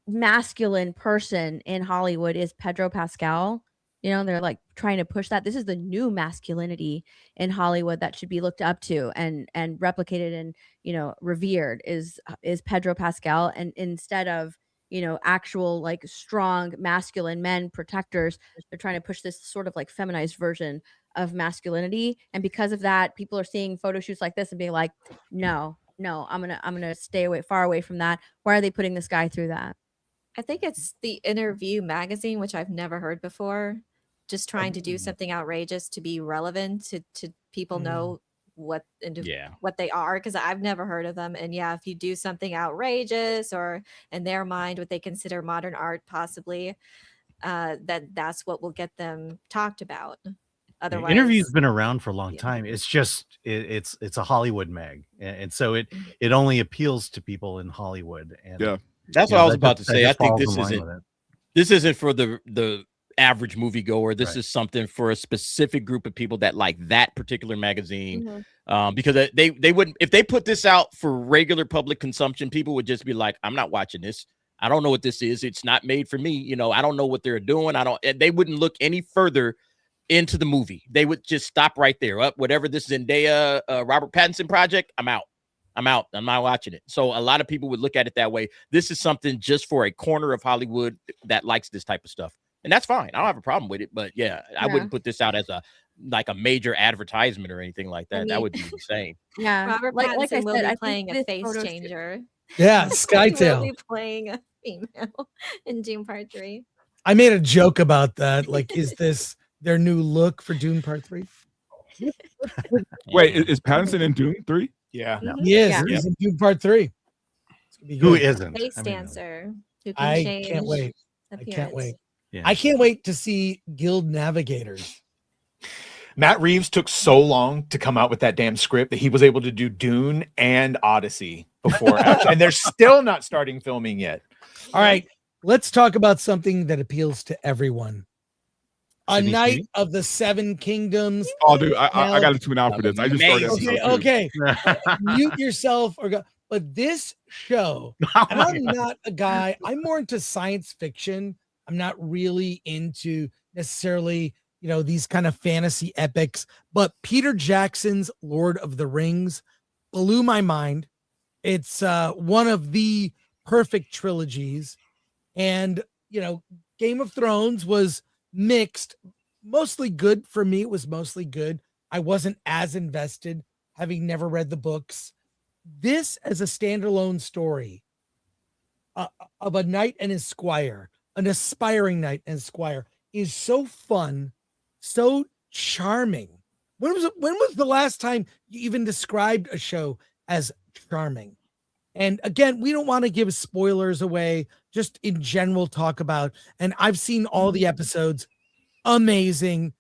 masculine person in Hollywood is Pedro Pascal. You know, they're like trying to push that. This is the new masculinity in Hollywood that should be looked up to and replicated and, you know, revered is Pedro Pascal. And instead of, you know, actual like strong masculine men protectors, they're trying to push this sort of like feminized version of masculinity. And because of that, people are seeing photo shoots like this and being like, no, I'm gonna stay far away from that. Why are they putting this guy through that? I think it's the Interview magazine, which I've never heard before, just trying to do something outrageous to be relevant to people know what what they are, because I've never heard of them. And yeah, if you do something outrageous or in their mind what they consider modern art, possibly, that's what will get them talked about. Otherwise, Interview's been around for a long time. It's just it's a Hollywood mag, and so it only appeals to people in Hollywood. And that's what I was about to say. I think this isn't for the average moviegoer. This is something for a specific group of people that like that particular magazine. Because they wouldn't, if they put this out for regular public consumption, people would just be like, I'm not watching this. I don't know what this is. It's not made for me. You know, I don't know what they're doing. They wouldn't look any further into the movie. They would just stop right there. Whatever this Zendaya, Robert Pattinson project, I'm out. I'm not watching it. So a lot of people would look at it that way. This is something just for a corner of Hollywood that likes this type of stuff. And that's fine. I don't have a problem with it. But I wouldn't put this out as a major advertisement or anything like that. I mean, that would be insane. Yeah. Robert like Pattinson I said, will be I playing a think face changer. Yeah, He will Skytail. be playing a female in Doom Part 3. I made a joke about that. Like, is this their new look for Dune Part 3? Wait, is Pattinson in Dune 3? Yeah. He is. He's in Dune Part 3. Who isn't? Face dancer who can I change can't wait. appearance. I can't wait. Yeah. I can't wait to see Guild Navigators. Matt Reeves took so long to come out with that damn script that he was able to do Dune and Odyssey before, and they're still not starting filming yet. All right, let's talk about something that appeals to everyone. A Night of the Seven Kingdoms. Oh, dude, I got to tune out for this. I just started episode 2. Okay. Mute yourself or go. But this show, and I'm not a guy, I'm more into science fiction. I'm not really into necessarily, you know, these kind of fantasy epics, but Peter Jackson's Lord of the Rings blew my mind. It's one of the perfect trilogies. And, you know, Game of Thrones was mixed, mostly good for me. It was mostly good. I wasn't as invested, having never read the books. This as a standalone story of a knight and his squire, an aspiring knight and squire, is so fun, so charming. When was the last time you even described a show as charming? And again, we don't want to give spoilers away, just in general talk about, and I've seen all the episodes. Amazing.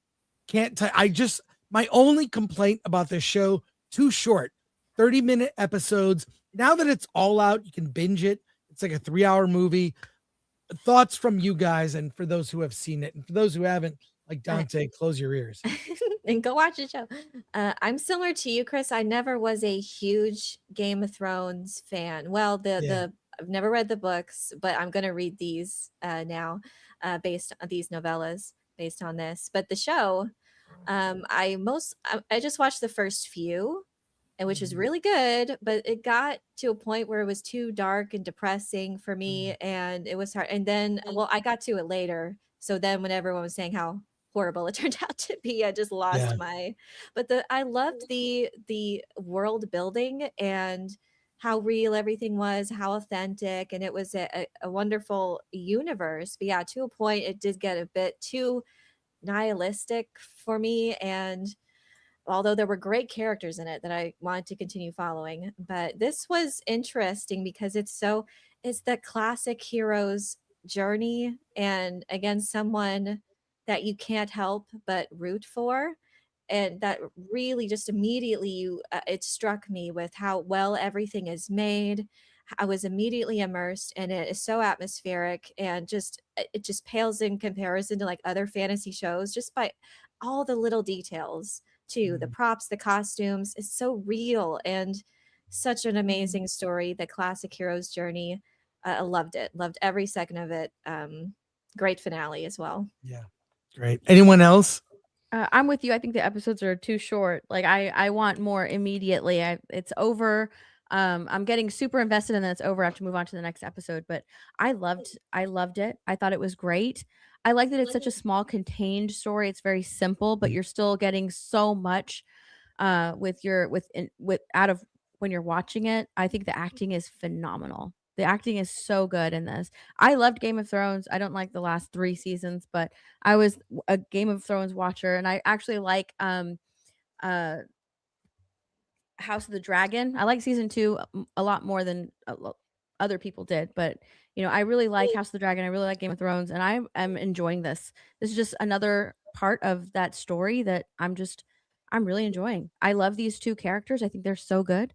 My only complaint about this show, too short, 30-minute episodes. Now that it's all out, you can binge it. It's like a 3-hour movie. Thoughts from you guys, and for those who have seen it, and for those who haven't, like Dante, close your ears and go watch the show. I'm similar to you, Chris. I never was a huge Game of Thrones fan. Well, I've never read the books, but I'm going to read these now, based on these novellas, based on this. But the show, I just watched the first few, and which was really good, but it got to a point where it was too dark and depressing for me, and it was hard. And then, well, I got to it later. So then when everyone was saying how horrible it turned out to be, I just lost I loved the world building and how real everything was, how authentic, and it was a wonderful universe. But yeah, to a point, it did get a bit too nihilistic for me, and although there were great characters in it that I wanted to continue following. But this was interesting because it's the classic hero's journey, and again, someone that you can't help but root for. And that really just immediately it struck me with how well everything is made, I was immediately immersed, and it is so atmospheric, and it just pales in comparison to like other fantasy shows just by all the little details too. The props, the costumes, it's so real and such an amazing story. The classic hero's journey. I loved it. Loved every second of it. Great finale as well. Yeah. Great. Anyone else? I'm with you. I think the episodes are too short. Like I want more immediately. It's over. I'm getting super invested and then it's over. I have to move on to the next episode. But I loved it. I thought it was great. I like that it's such a small, contained story. It's very simple, but you're still getting so much with out of when you're watching it. I think the acting is phenomenal. The acting is so good in this. I loved Game of Thrones. I don't like the last 3 seasons, but I was a Game of Thrones watcher, and I actually like uh House of the Dragon. I like season 2 a lot more than other people did, but I really like House of the Dragon. I really like Game of Thrones, and I am enjoying this. This is just another part of that story that I'm really enjoying. I love these 2 characters. I think they're so good.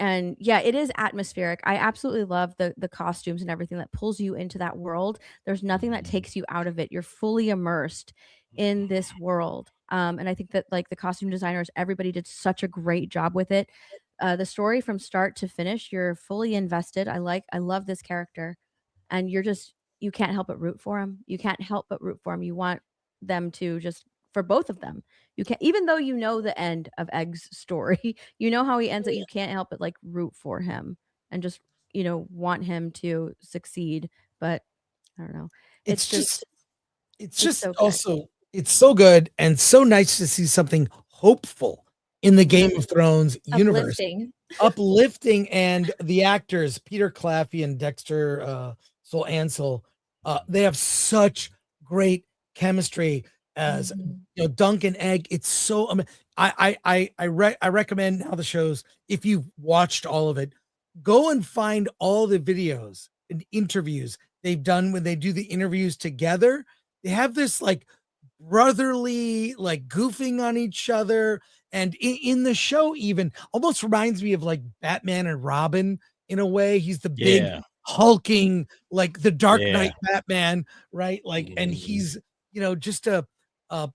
And yeah, it is atmospheric. I absolutely love the costumes and everything that pulls you into that world. There's nothing that takes you out of it. You're fully immersed in this world. And I think that like the costume designers, everybody did such a great job with it. The story from start to finish, you're fully invested. I love this character, and you can't help but root for him. You can't help but root for him. You want them to just for both of them. You can't, even though you know the end of Egg's story, you know how he ends up. You can't help but like root for him and just want him to succeed. But I don't know. It's just so good. also it's so good and so nice to see something hopeful in the Game of Thrones universe. Uplifting, and the actors Peter Claffey and Dexter Sol Ansel, they have such great chemistry as Dunk and Egg. It's so I recommend now the shows, if you've watched all of it, go and find all the videos and interviews they've done when they do the interviews together. They have this like brotherly, like goofing on each other, and in the show even almost reminds me of like Batman and Robin in a way. He's the big hulking, like the Dark Knight Batman, right? Like, and he's just a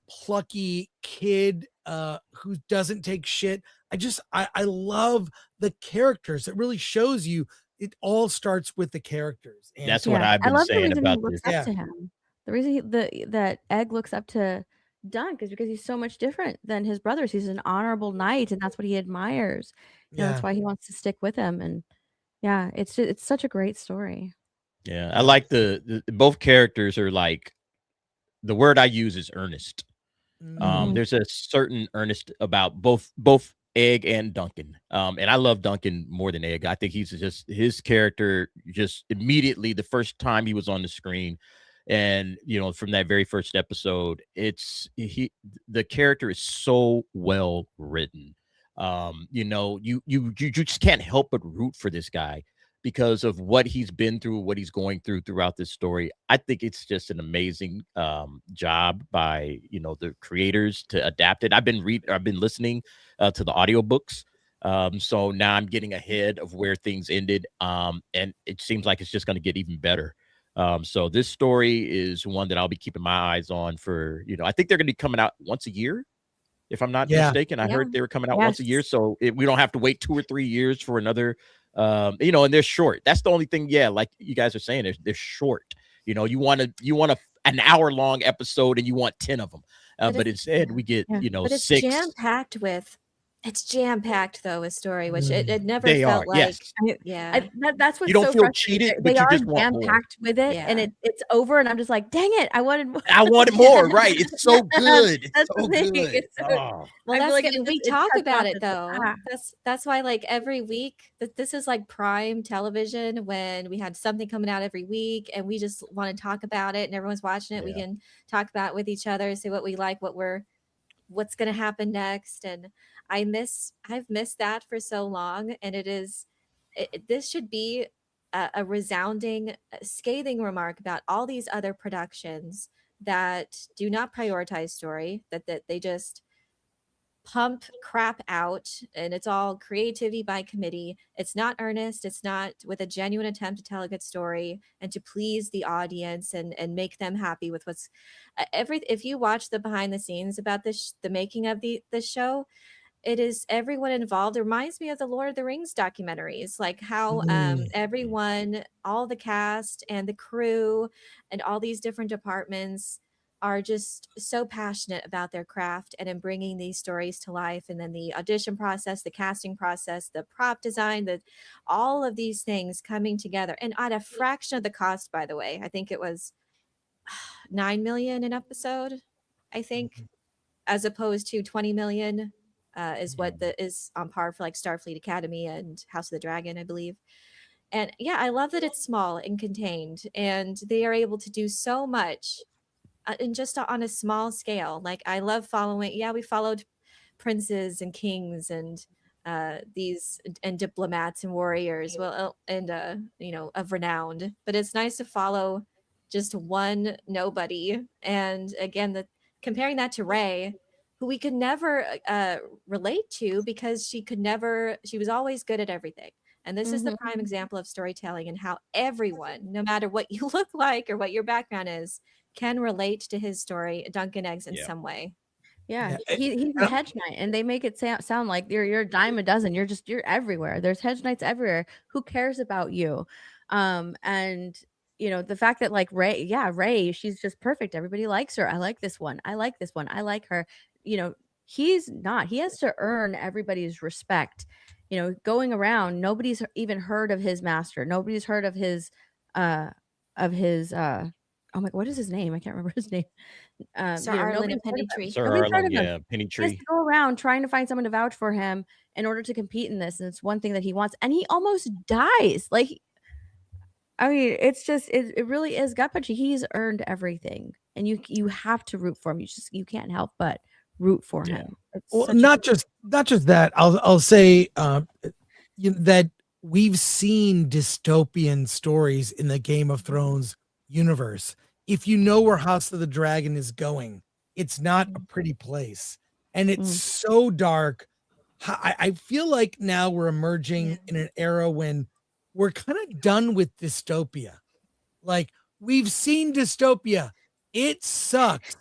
plucky kid who doesn't take shit. I love the characters. It really shows you it all starts with the characters. And that's what I've been saying about this. Up to him. The reason that Egg looks up to Dunk is because he's so much different than his brothers. He's an honorable knight, and that's what he admires. That's why he wants to stick with him. And yeah, it's such a great story. Yeah, I like the both characters are like, the word I use is earnest. There's a certain earnest about both Egg and Duncan. And I love Duncan more than Egg. I think he's just, his character just immediately the first time he was on the screen, and from that very first episode, the character is so well written. You just can't help but root for this guy because of what he's been through, what he's going through throughout this story. I think it's just an amazing job by the creators to adapt it. I've been listening to the audiobooks. So now I'm getting ahead of where things ended. And it seems like it's just going to get even better. So this story is one that I'll be keeping my eyes on for, I think they're going to be coming out once a year, if I'm not mistaken. I heard they were coming out once a year. So we don't have to wait 2 or 3 years for another, and they're short. That's the only thing. Yeah. Like you guys are saying, they're short. You want an hour-long episode and you want 10 of them. But instead we get, but it's 6. jam-packed with. It's jam-packed though, a story, which it never They felt are, like. yes. That's what's You don't so feel frustrating. cheated, but They you are just want more. jam-packed with it, and it's over, and I'm just like, dang it, I wanted more. I wanted more, right? It's so good. That's so the thing. good. It's so, Oh. Well, I that's feel like good. We it talk cuts about off it the- though. That's why like every week this is like prime television when we had something coming out every week and we just want to talk about it and everyone's watching it. We can talk about it with each other, say what we like, what's going to happen next. And I've missed that for so long. And this should be a resounding, scathing remark about all these other productions that do not prioritize story, that they just pump crap out, and it's all creativity by committee. It's not earnest. It's not with a genuine attempt to tell a good story and to please the audience and make them happy with what's if you watch the behind the scenes about this, the making of the show, it is everyone involved. It reminds me of the Lord of the Rings documentaries, like how everyone, all the cast and the crew and all these different departments are just so passionate about their craft and in bringing these stories to life. And then the audition process, the casting process, the prop design, all of these things coming together, and at a fraction of the cost, by the way. I think it was $9 million an episode, I think, as opposed to 20 million is what is on par for like Starfleet Academy and House of the Dragon, I believe. And yeah, I love that it's small and contained, and they are able to do so much and just on a small scale. Like, I love following. Yeah, we followed princes and kings and these and diplomats and warriors. Well, and of renown. But it's nice to follow just one nobody. And again, comparing that to Rey, who we could never relate to because she was always good at everything. And this is the prime example of storytelling and how everyone, no matter what you look like or what your background is, can relate to his story, Duncan Eggs, in some way. Yeah, he's a hedge knight, and they make it sound like you're a dime a dozen. You're everywhere. There's hedge knights everywhere. Who cares about you? And the fact that like Rey, she's just perfect. Everybody likes her. I like this one. I like this one. I like her. He's not. He has to earn everybody's respect. Going around, nobody's even heard of his master. Nobody's heard of his oh my, what is his name? I can't remember his name. Sir Arlen and Penny Tree. Sir Arlen, yeah, Penny Tree. He has to go around trying to find someone to vouch for him in order to compete in this, and it's one thing that he wants, and he almost dies. Like, I mean, it's just it really is gut punching. He's earned everything, and you have to root for him. You can't help but root for him. Well, not just that. I'll say that we've seen dystopian stories in the Game of Thrones universe. If you know where House of the Dragon is going, it's not a pretty place, and it's so dark. I feel like now we're emerging in an era when we're kind of done with dystopia. Like, we've seen dystopia. It sucks.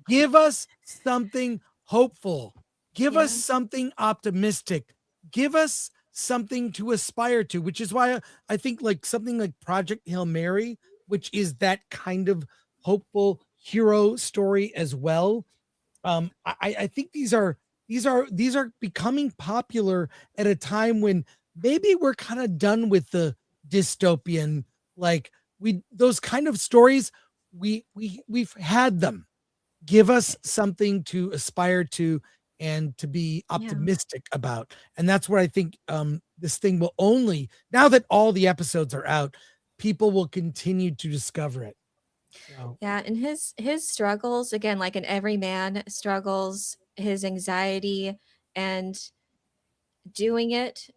Give us something hopeful. Give us something optimistic. Give us something to aspire to, which is why I think like something like Project Hail Mary, which is that kind of hopeful hero story as well. I think these are becoming popular at a time when maybe we're kind of done with the dystopian, like those kind of stories. We've had them. Give us something to aspire to and to be optimistic about. And that's what I think this thing will only, now that all the episodes are out, people will continue to discover it. So. Yeah, and his struggles, again, like in every man struggles, his anxiety and doing it,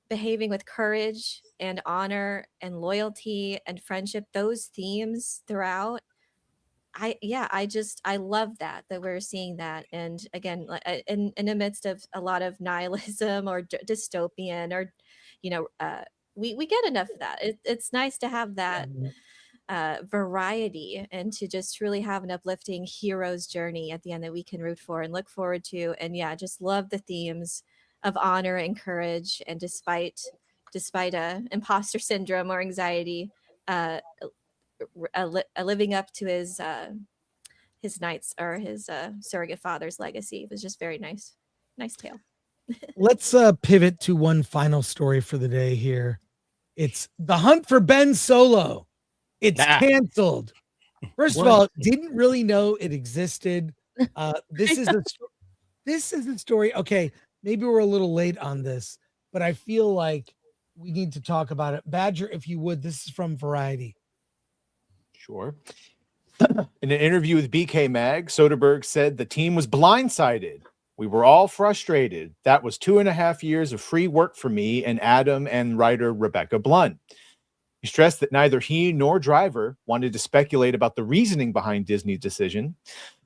behaving with courage and honor and loyalty and friendship, those themes throughout. I love that we're seeing that. And again, in the midst of a lot of nihilism or dystopian or we get enough of that. It's nice to have that variety and to just really have an uplifting hero's journey at the end that we can root for and look forward to. And just love the themes of honor and courage, and despite imposter syndrome or anxiety, living up to his knight's or his surrogate father's legacy. It was just very nice tale. Let's pivot to one final story for the day here. It's the hunt for Ben Solo. It's canceled. First of all, didn't really know it existed. This is a story. Okay, maybe we're a little late on this, but I feel like we need to talk about it. Badger, if you would, this is from Variety. Sure. In an interview with BK Mag, Soderbergh said the team was blindsided. We were all frustrated. That was 2.5 years of free work for me and Adam and writer Rebecca Blunt. He stressed that neither he nor Driver wanted to speculate about the reasoning behind Disney's decision.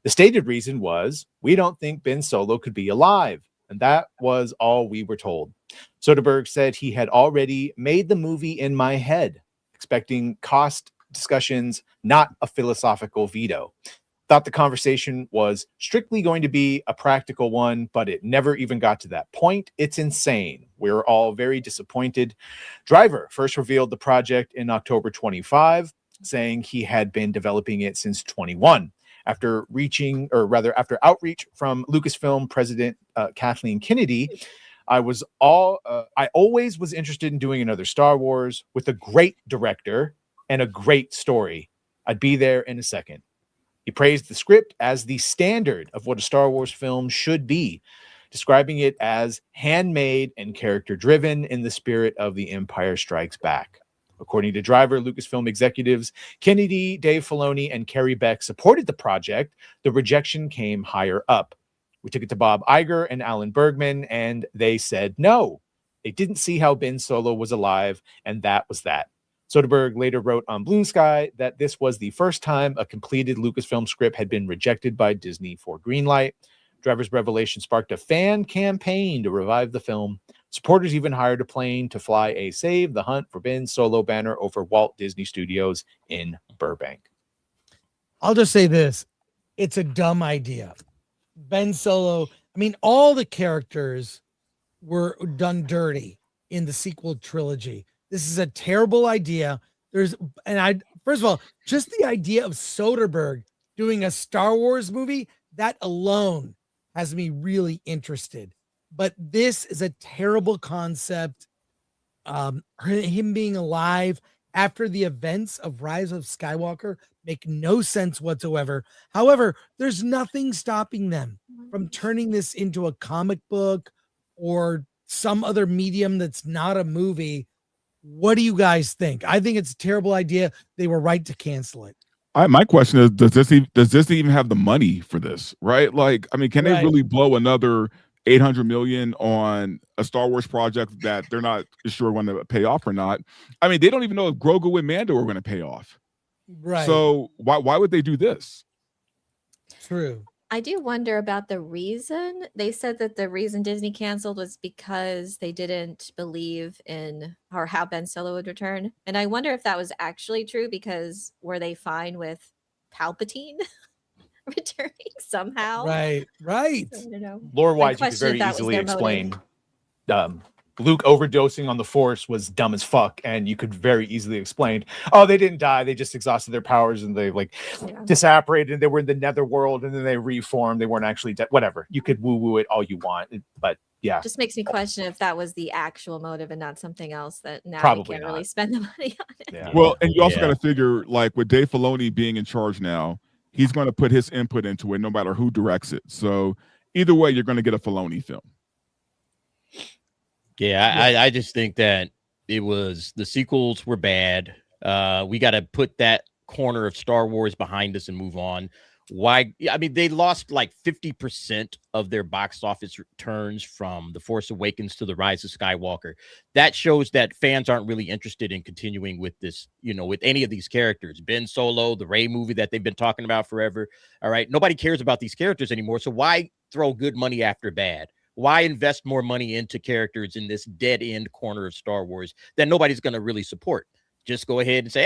The stated reason was, we don't think Ben Solo could be alive. And that was all we were told. Soderbergh said he had already made the movie in my head, expecting cost discussions, not a philosophical veto. Thought the conversation was strictly going to be a practical one, but it never even got to that point. It's insane. We're all very disappointed. Driver first revealed the project in October 25, saying he had been developing it since 21. After outreach from Lucasfilm president Kathleen Kennedy, I always was interested in doing another Star Wars with a great director and a great story. I'd be there in a second. He praised the script as the standard of what a Star Wars film should be, describing it as handmade and character-driven in the spirit of The Empire Strikes Back. According to Driver, Lucasfilm executives Kennedy, Dave Filoni, and Carrie Beck supported the project. The rejection came higher up. We took it to Bob Iger and Alan Bergman, and they said no. They didn't see how Ben Solo was alive, and that was that. Soderbergh later wrote on Blue Sky that this was the first time a completed Lucasfilm script had been rejected by Disney for greenlight. Driver's revelation sparked a fan campaign to revive the film. Supporters even hired a plane to fly a Save the Hunt for Ben Solo banner over Walt Disney Studios in Burbank. I'll just say this. It's a dumb idea. Ben Solo, I mean, all the characters were done dirty in the sequel trilogy. This is a terrible idea. First of all, just the idea of Soderbergh doing a Star Wars movie, that alone has me really interested. But this is a terrible concept. Him being alive after the events of Rise of Skywalker make no sense whatsoever. However, there's nothing stopping them from turning this into a comic book or some other medium that's not a movie. What do you guys think? I think it's a terrible idea. They were right to cancel it. My question is, does this even have the money for this? Right? Like, I mean, can they really blow another $800 million on a Star Wars project that they're not sure when to pay off or not? I mean, they don't even know if Grogu and Mando are going to pay off. Right. So why would they do this? True. I do wonder about the reason. They said that the reason Disney canceled was because they didn't believe in or how Ben Solo would return. And I wonder if that was actually true, because were they fine with Palpatine returning somehow? Right. Lore-wise, you could very easily explain. Luke overdosing on the Force was dumb as fuck, and you could very easily explain, oh, they didn't die, they just exhausted their powers and they disapparated, and they were in the netherworld and then they reformed, they weren't actually dead. Whatever, you could woo it all you want, but yeah, Just makes me question if that was the actual motive and not something else that now Probably you can't not. really spend the money on it. Yeah. Well, and you also got to figure, like, with Dave Filoni being in charge now, he's going to put his input into it no matter who directs it. So either way, you're going to get a Filoni film. Yeah, I just think that the sequels were bad. We got to put that corner of Star Wars behind us and move on. Why? I mean, they lost like 50% of their box office returns from The Force Awakens to The Rise of Skywalker. That shows that fans aren't really interested in continuing with this, with any of these characters. Ben Solo, the Rey movie that they've been talking about forever. All right. Nobody cares about these characters anymore. So why throw good money after bad? Why invest more money into characters in this dead end corner of Star Wars that nobody's going to really support? Just go ahead and say,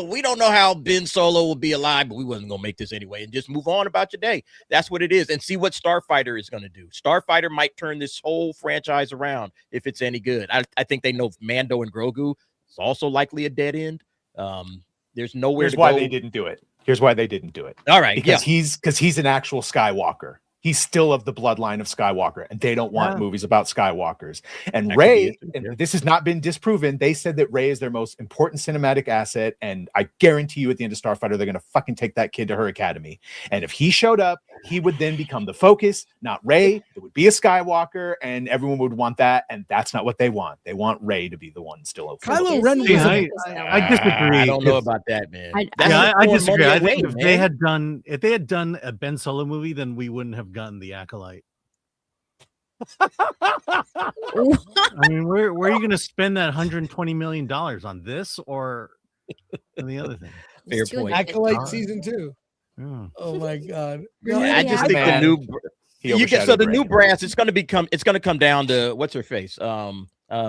we don't know how Ben Solo will be alive, but we wasn't going to make this anyway, and just move on about your day. That's what it is. And see what Starfighter is going to do. Starfighter might turn this whole franchise around if it's any good. I think they know Mando and Grogu is also likely a dead end. There's nowhere Here's to why go. they didn't do it. Here's why they didn't do it. All right. Because he's an actual Skywalker. He's still of the bloodline of Skywalker, and they don't want movies about Skywalkers. And Rey, and this has not been disproven, they said that Rey is their most important cinematic asset, and I guarantee you at the end of Starfighter, they're going to fucking take that kid to her academy. And if he showed up, he would then become the focus, not Rey. It would be a Skywalker, and everyone would want that, and that's not what they want. They want Rey to be the one still open. Kylo Ren was I disagree. I don't know about that, man. I disagree. I think if man. they had done a Ben Solo movie, then we wouldn't have gotten The Acolyte. I mean, where are you going to spend that $120 million on this or on the other thing? Fair point. Acolyte season 2. Oh my God. No, I just think the new new brass. It's going to come down to what's her face.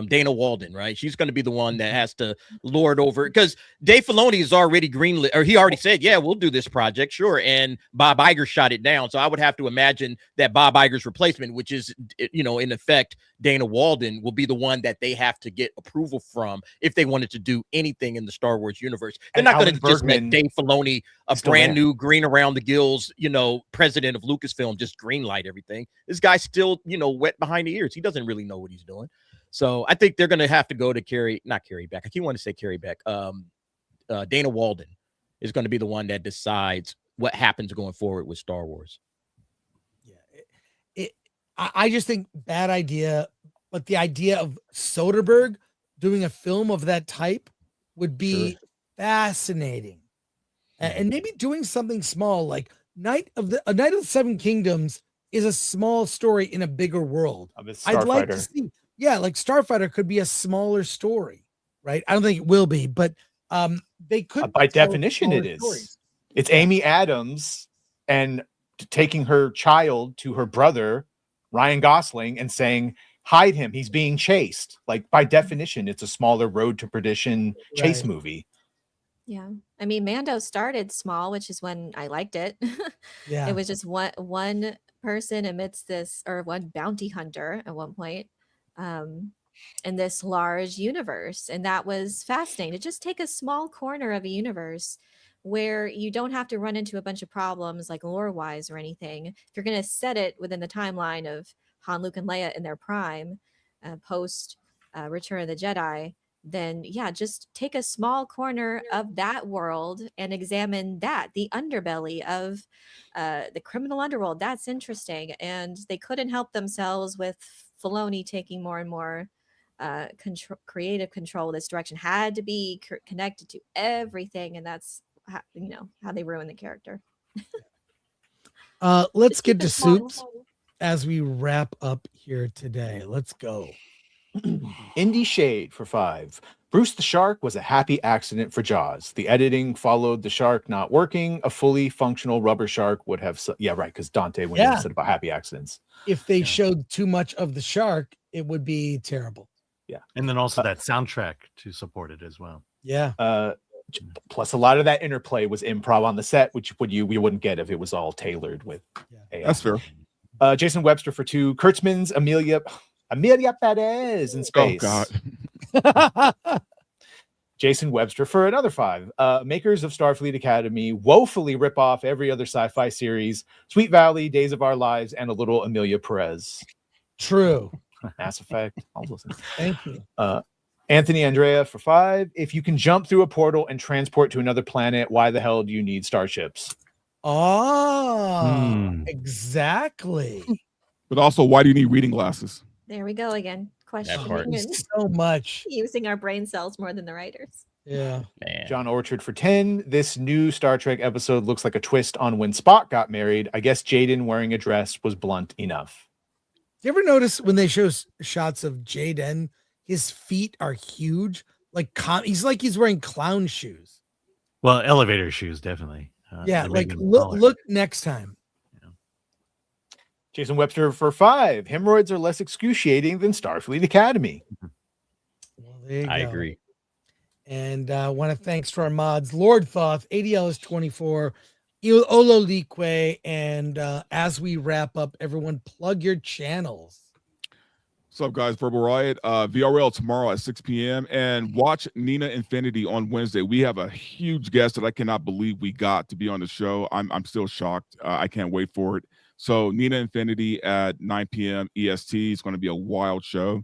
Dana Walden, right? She's going to be the one that has to lord over it because Dave Filoni is already greenlit, or he already said, yeah, we'll do this project, sure. And Bob Iger shot it down. So I would have to imagine that Bob Iger's replacement, which is, in effect, Dana Walden, will be the one that they have to get approval from if they wanted to do anything in the Star Wars universe. They're not going to just let Dave Filoni, a brand new green around the gills, president of Lucasfilm, just green light everything. This guy's still, wet behind the ears. He doesn't really know what he's doing. So I think they're going to have to go to Dana Walden is going to be the one that decides what happens going forward with Star Wars. Yeah, I just think bad idea, but the idea of Soderbergh doing a film of that type would be fascinating, and maybe doing something small like Night of the Seven Kingdoms is a small story in a bigger world. I'd like to see. Yeah, like Starfighter could be a smaller story, right? I don't think it will be, but they could. By definition, it is. Stories. It's Amy Adams and taking her child to her brother, Ryan Gosling, and saying, hide him, he's being chased. Like, by definition, it's a smaller Road to Perdition chase movie. Yeah. I mean, Mando started small, which is when I liked it. Yeah. It was just one person amidst this, or one bounty hunter at one point. In this large universe, and that was fascinating to just take a small corner of a universe where you don't have to run into a bunch of problems like lore wise or anything. If you're going to set it within the timeline of Han, Luke, and Leia in their prime, post Return of the Jedi, then just take a small corner of that world and examine the underbelly of the criminal underworld. That's interesting, and they couldn't help themselves with Filoni taking more and more creative control of this direction. Had to be connected to everything, and that's how they ruin the character. Let's get to Soups as we wrap up here today. Let's go. Indie Shade for 5. Bruce the Shark was a happy accident for Jaws. The editing followed the shark not working. A fully functional rubber shark would have... because Dante went and said about happy accidents. If they showed too much of the shark, it would be terrible. Yeah. And then also that soundtrack to support it as well. Yeah. Plus, a lot of that interplay was improv on the set, which we wouldn't get if it was all tailored with AI. That's fair. Jason Webster for 2. Kurtzman's Amelia Perez in space. Oh, God. Jason Webster for another 5. Makers of Starfleet Academy woefully rip off every other sci-fi series, Sweet Valley, Days of Our Lives, and a little Amelia Perez. True. Mass Effect. All those things. Thank you. Anthony Andrea for 5. If you can jump through a portal and transport to another planet, why the hell do you need starships? Oh, exactly. But also, why do you need reading glasses? There we go again. Questioning and so much. Using our brain cells more than the writers. Yeah. Man. John Orchard for 10. This new Star Trek episode looks like a twist on when Spock got married. I guess Jaden wearing a dress was blunt enough. You ever notice when they show shots of Jaden, his feet are huge? He's wearing clown shoes. Well, elevator shoes, definitely. Look next time. Jason Webster for 5. Hemorrhoids are less excruciating than Starfleet Academy. Well, there you go. I agree. And I want to thanks to our mods, Lord Thoth, ADL is 24, Ololique, and as we wrap up, everyone plug your channels. What's up, guys? Verbal Riot, VRL tomorrow at 6 p.m. and watch Nina Infinity on Wednesday. We have a huge guest that I cannot believe we got to be on the show. I'm still shocked. I can't wait for it. So Nina Infinity at 9 p.m. EST is going to be a wild show.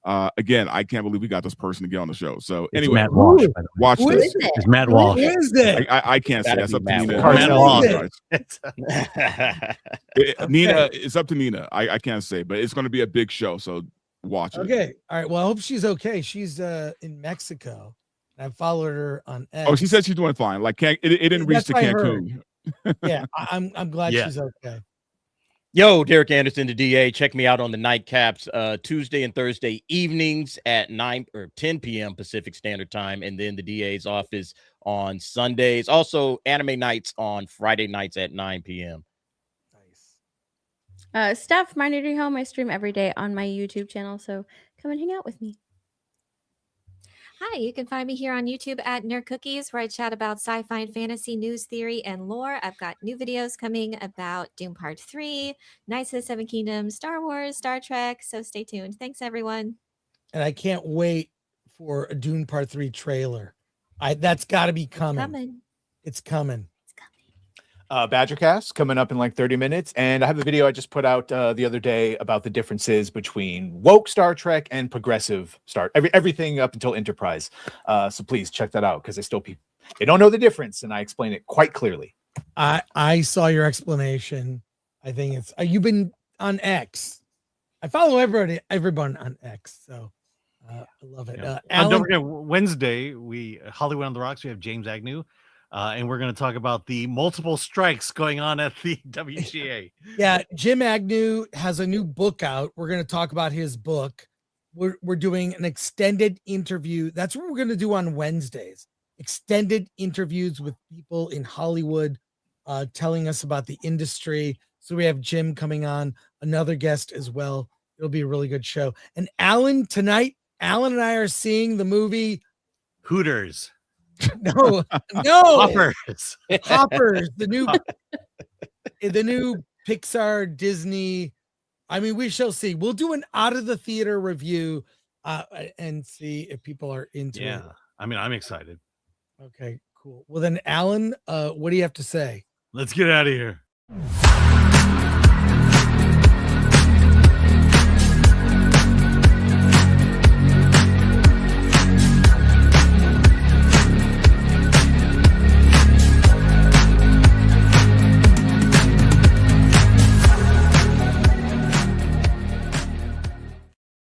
Again, I can't believe we got this person to get on the show. So It's anyway, Matt Walsh, by the way. watch Who this. is it? It's Matt Walsh. Who is it? I can't say. That's up to Nina. Matt Walsh. Nina, it's up to Nina. I can't say, but it's going to be a big show. So watch it. Okay. All right. Well, I hope she's okay. She's in Mexico. I followed her on X. Oh, she said she's doing fine. Like it didn't reach That's to what I heard. Cancun. Yeah, I'm glad she's okay. Yo, Derek Anderson, the DA. Check me out on the nightcaps Tuesday and Thursday evenings at 9 or 10 p.m. Pacific Standard Time, and then the DA's office on Sundays. Also, anime nights on Friday nights at 9 p.m. Steph, my nerdy home. I stream every day on my YouTube channel, so come and hang out with me. Hi, you can find me here on YouTube at Nerd Cookies, where I chat about sci-fi and fantasy news, theory, and lore. I've got new videos coming about Doom Part 3, Knights of the Seven Kingdoms, Star Wars, Star Trek, so stay tuned. Thanks, everyone. And I can't wait for a Dune Part 3 trailer. That's got to be coming. It's coming. Badgercast coming up in like 30 minutes. And I have a video I just put out the other day about the differences between woke Star Trek and progressive everything up until Enterprise. So please check that out, because they don't know the difference, and I explain it quite clearly. I saw your explanation. I think it's you've been on X. I follow everyone on X, so I love it. Don't forget, Wednesday Hollywood on the Rocks. We have James Agnew. And we're going to talk about the multiple strikes going on at the WGA. Yeah, Jim Agnew has a new book out. We're going to talk about his book. We're doing an extended interview. That's what we're going to do on Wednesdays. Extended interviews with people in Hollywood, telling us about the industry. So we have Jim coming on, another guest as well. It'll be a really good show. And tonight, Alan and I are seeing the movie Hooters. No, Hoppers. The new Pixar Disney. I mean, we shall see. We'll do an out of the theater review and see if people are into it. I mean, I'm excited. Okay, cool. Well then, Alan, what do you have to say? Let's get out of here.